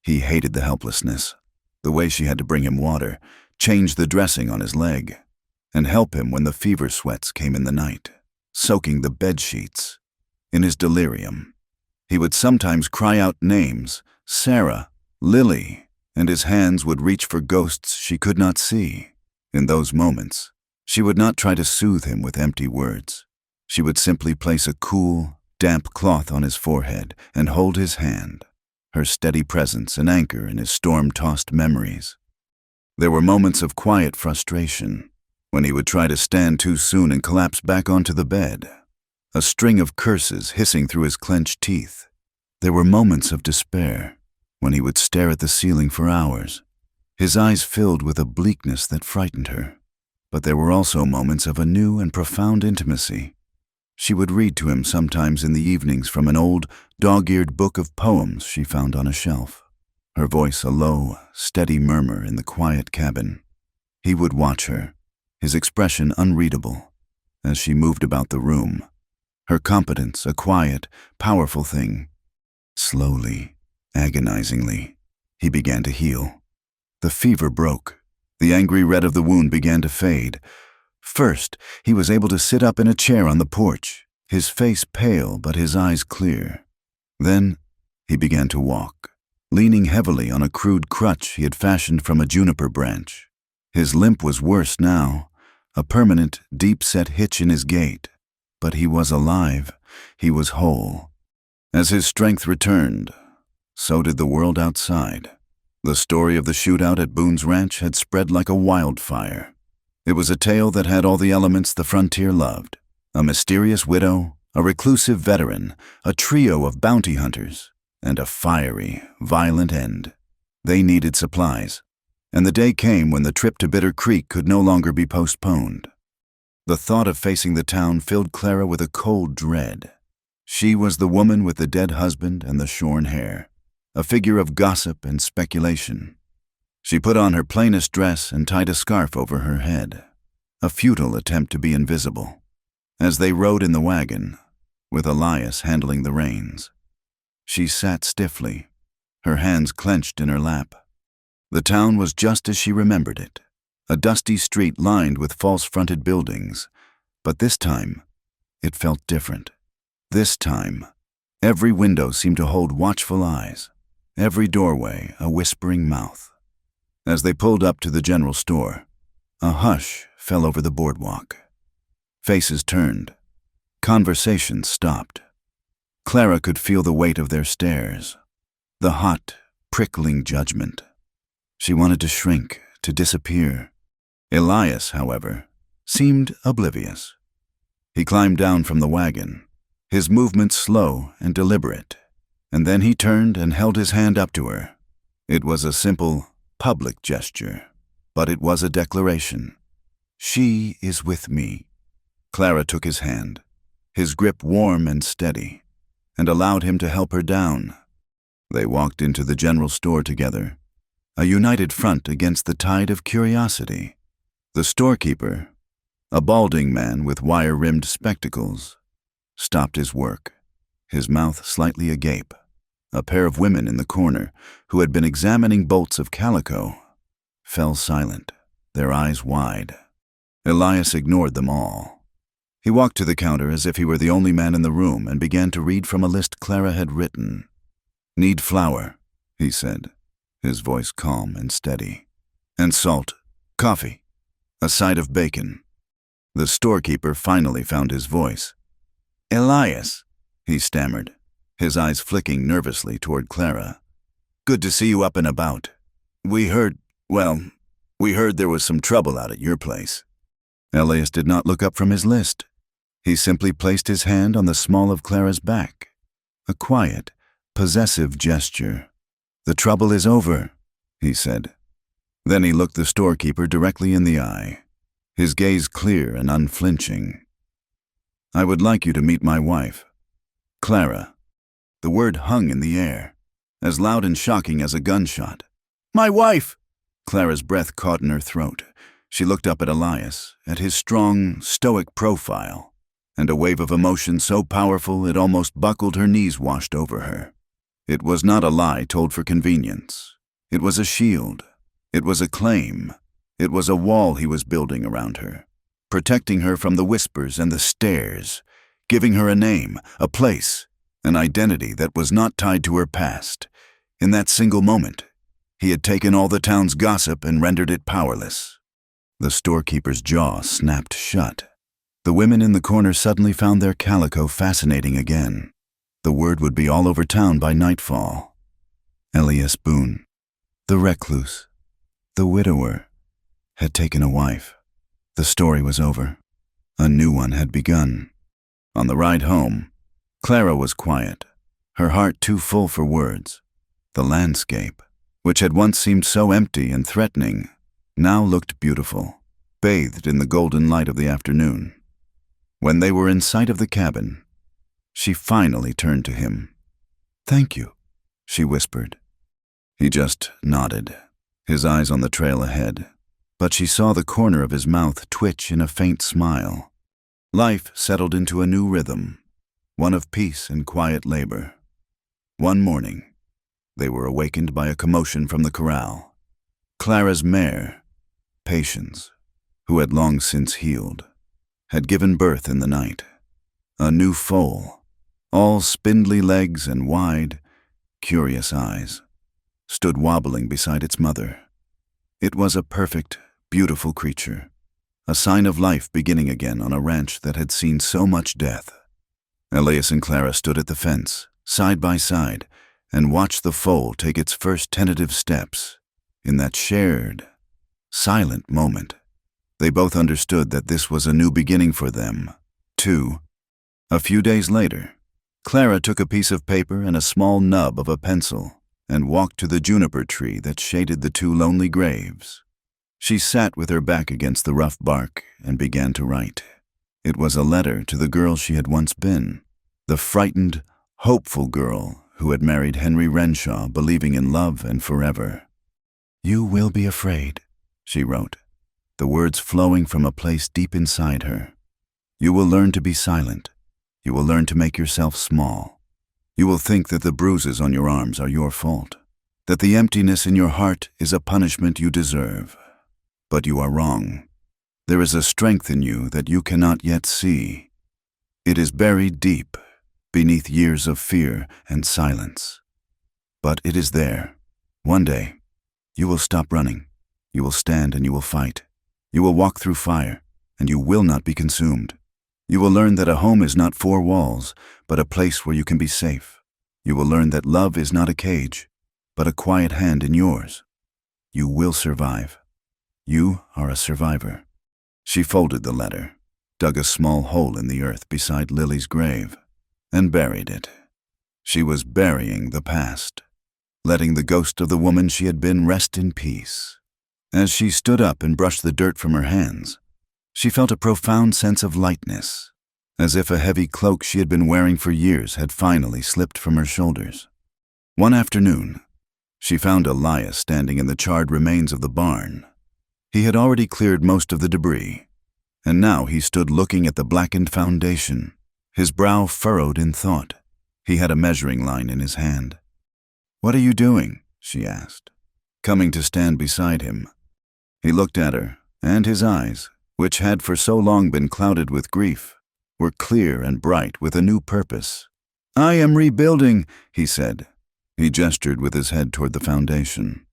He hated the helplessness, the way she had to bring him water, change the dressing on his leg, and help him when the fever sweats came in the night, soaking the bed sheets. In his delirium, he would sometimes cry out names, Sarah, Lily, and his hands would reach for ghosts she could not see. In those moments, she would not try to soothe him with empty words. She would simply place a cool, damp cloth on his forehead and hold his hand, her steady presence an anchor in his storm-tossed memories. There were moments of quiet frustration, when he would try to stand too soon and collapse back onto the bed. a string of curses hissing through his clenched teeth. There were moments of despair, when he would stare at the ceiling for hours, his eyes filled with a bleakness that frightened her. But there were also moments of a new and profound intimacy. She would read to him sometimes in the evenings from an old, dog-eared book of poems she found on a shelf, her voice a low, steady murmur in the quiet cabin. He would watch her, his expression unreadable, as she moved about the room, her competence a quiet, powerful thing. Slowly, agonizingly, he began to heal. The fever broke. The angry red of the wound began to fade. First, he was able to sit up in a chair on the porch, his face pale but his eyes clear. Then, he began to walk, leaning heavily on a crude crutch he had fashioned from a juniper branch. His limp was worse now, a permanent, deep-set hitch in his gait. But he was alive. He was whole. As his strength returned, so did the world outside. The story of the shootout at Boone's Ranch had spread like a wildfire. It was a tale that had all the elements the frontier loved. A mysterious widow, a reclusive veteran, a trio of bounty hunters, and a fiery, violent end. They needed supplies, and the day came when the trip to Bitter Creek could no longer be postponed. The thought of facing the town filled Clara with a cold dread. She was the woman with the dead husband and the shorn hair, a figure of gossip and speculation. She put on her plainest dress and tied a scarf over her head, a futile attempt to be invisible. As they rode in the wagon, with Elias handling the reins, she sat stiffly, her hands clenched in her lap. The town was just as she remembered it, a dusty street lined with false-fronted buildings. But this time, it felt different. This time, every window seemed to hold watchful eyes, every doorway a whispering mouth. As they pulled up to the general store, a hush fell over the boardwalk. Faces turned. Conversations stopped. Clara could feel the weight of their stares, the hot, prickling judgment. She wanted to shrink, to disappear. Elias, however, seemed oblivious. He climbed down from the wagon, his movements slow and deliberate, and then he turned and held his hand up to her. It was a simple, public gesture, but it was a declaration. She is with me. Clara took his hand, his grip warm and steady, and allowed him to help her down. They walked into the general store together, a united front against the tide of curiosity. The storekeeper, a balding man with wire-rimmed spectacles, stopped his work, his mouth slightly agape. A pair of women in the corner, who had been examining bolts of calico, fell silent, their eyes wide. Elias ignored them all. He walked to the counter as if he were the only man in the room and began to read from a list Clara had written. "Need flour," he said, his voice calm and steady. "And salt, coffee, a side of bacon." The storekeeper finally found his voice. "Elias," he stammered, his eyes flicking nervously toward Clara. "Good to see you up and about. We heard there was some trouble out at your place." Elias did not look up from his list. He simply placed his hand on the small of Clara's back, a quiet, possessive gesture. "The trouble is over," he said. Then he looked the storekeeper directly in the eye, his gaze clear and unflinching. "I would like you to meet my wife, Clara." The word hung in the air, as loud and shocking as a gunshot. "My wife!" Clara's breath caught in her throat. She looked up at Elias, at his strong, stoic profile, and a wave of emotion so powerful it almost buckled her knees washed over her. It was not a lie told for convenience. It was a shield. It was a claim. It was a wall he was building around her, protecting her from the whispers and the stares, giving her a name, a place, an identity that was not tied to her past. In that single moment, he had taken all the town's gossip and rendered it powerless. The storekeeper's jaw snapped shut. The women in the corner suddenly found their calico fascinating again. The word would be all over town by nightfall. Elias Boone, the recluse, the widower, had taken a wife. The story was over. A new one had begun. On the ride home, Clara was quiet, her heart too full for words. The landscape, which had once seemed so empty and threatening, now looked beautiful, bathed in the golden light of the afternoon. When they were in sight of the cabin, she finally turned to him. "Thank you," she whispered. He just nodded, his eyes on the trail ahead, but she saw the corner of his mouth twitch in a faint smile. Life settled into a new rhythm, one of peace and quiet labor. One morning, they were awakened by a commotion from the corral. Clara's mare, Patience, who had long since healed, had given birth in the night. A new foal, all spindly legs and wide, curious eyes, stood wobbling beside its mother. It was a perfect, beautiful creature, a sign of life beginning again on a ranch that had seen so much death. Elias and Clara stood at the fence, side by side, and watched the foal take its first tentative steps. In that shared, silent moment, they both understood that this was a new beginning for them, too. A few days later, Clara took a piece of paper and a small nub of a pencil and walked to the juniper tree that shaded the two lonely graves. She sat with her back against the rough bark and began to write. It was a letter to the girl she had once been, the frightened, hopeful girl who had married Henry Renshaw, believing in love and forever. "You will be afraid," she wrote, the words flowing from a place deep inside her. "You will learn to be silent. You will learn to make yourself small. You will think that the bruises on your arms are your fault, that the emptiness in your heart is a punishment you deserve. But you are wrong. There is a strength in you that you cannot yet see. It is buried deep, beneath years of fear and silence. But it is there. One day, you will stop running. You will stand and you will fight. You will walk through fire, and you will not be consumed. You will learn that a home is not four walls, but a place where you can be safe. You will learn that love is not a cage, but a quiet hand in yours. You will survive. You are a survivor." She folded the letter, dug a small hole in the earth beside Lily's grave, and buried it. She was burying the past, letting the ghost of the woman she had been rest in peace. As she stood up and brushed the dirt from her hands, she felt a profound sense of lightness, as if a heavy cloak she had been wearing for years had finally slipped from her shoulders. One afternoon, she found Elias standing in the charred remains of the barn. He had already cleared most of the debris, and now he stood looking at the blackened foundation, his brow furrowed in thought. He had a measuring line in his hand. "What are you doing?" she asked, coming to stand beside him. He looked at her, and his eyes, which had for so long been clouded with grief, were clear and bright with a new purpose. "I am rebuilding," he said. He gestured with his head toward the foundation.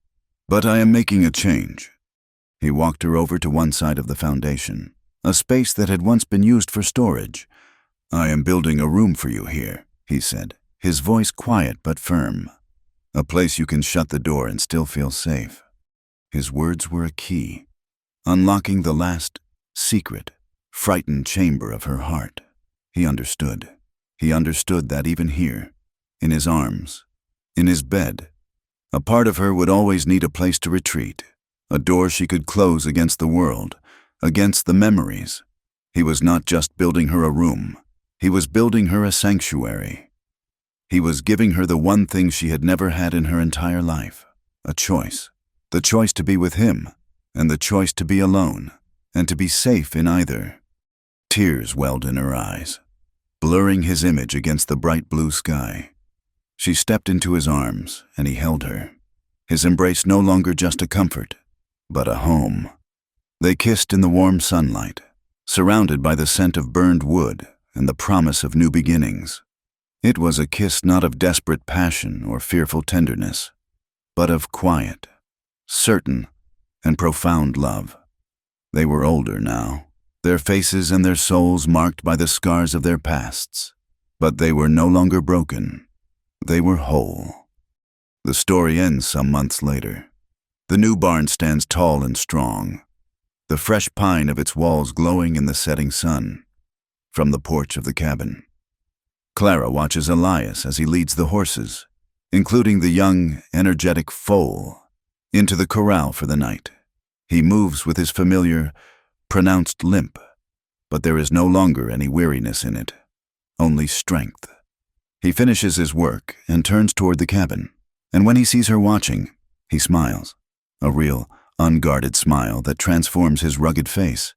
"But I am making a change." He walked her over to one side of the foundation, a space that had once been used for storage. "I am building a room for you here," he said, his voice quiet but firm. "A place you can shut the door and still feel safe." His words were a key, unlocking the last, secret, frightened chamber of her heart. He understood. He understood that even here, in his arms, in his bed, a part of her would always need a place to retreat, a door she could close against the world, against the memories. He was not just building her a room. He was building her a sanctuary. He was giving her the one thing she had never had in her entire life, a choice. The choice to be with him, and the choice to be alone, and to be safe in either. Tears welled in her eyes, blurring his image against the bright blue sky. She stepped into his arms, and he held her, his embrace no longer just a comfort, but a home. They kissed in the warm sunlight, surrounded by the scent of burned wood and the promise of new beginnings. It was a kiss not of desperate passion or fearful tenderness, but of quiet, certain, and profound love. They were older now, their faces and their souls marked by the scars of their pasts, but they were no longer broken. They were whole. The story ends some months later. The new barn stands tall and strong, the fresh pine of its walls glowing in the setting sun. from the porch of the cabin. Clara watches Elias as he leads the horses, including the young, energetic foal, into the corral for the night. He moves with his familiar, pronounced limp, but there is no longer any weariness in it, only strength. He finishes his work and turns toward the cabin, and when he sees her watching, he smiles, a real, unguarded smile that transforms his rugged face.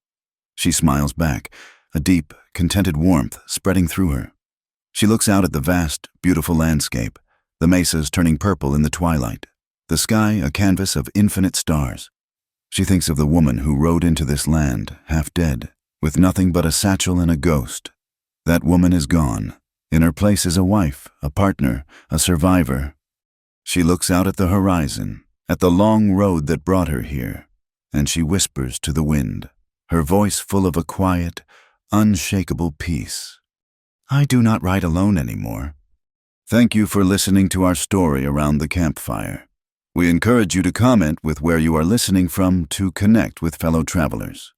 She smiles back, a deep, contented warmth spreading through her. She looks out at the vast, beautiful landscape, the mesas turning purple in the twilight, the sky a canvas of infinite stars. She thinks of the woman who rode into this land, half dead, with nothing but a satchel and a ghost. That woman is gone. In her place is a wife, a partner, a survivor. She looks out at the horizon, at the long road that brought her here, and she whispers to the wind, her voice full of a quiet, unshakable peace. I do not ride alone anymore. Thank you for listening to our story around the campfire. We encourage you to comment with where you are listening from to connect with fellow travelers.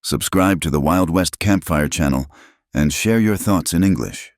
Subscribe to the Wild West Campfire channel and share your thoughts in English.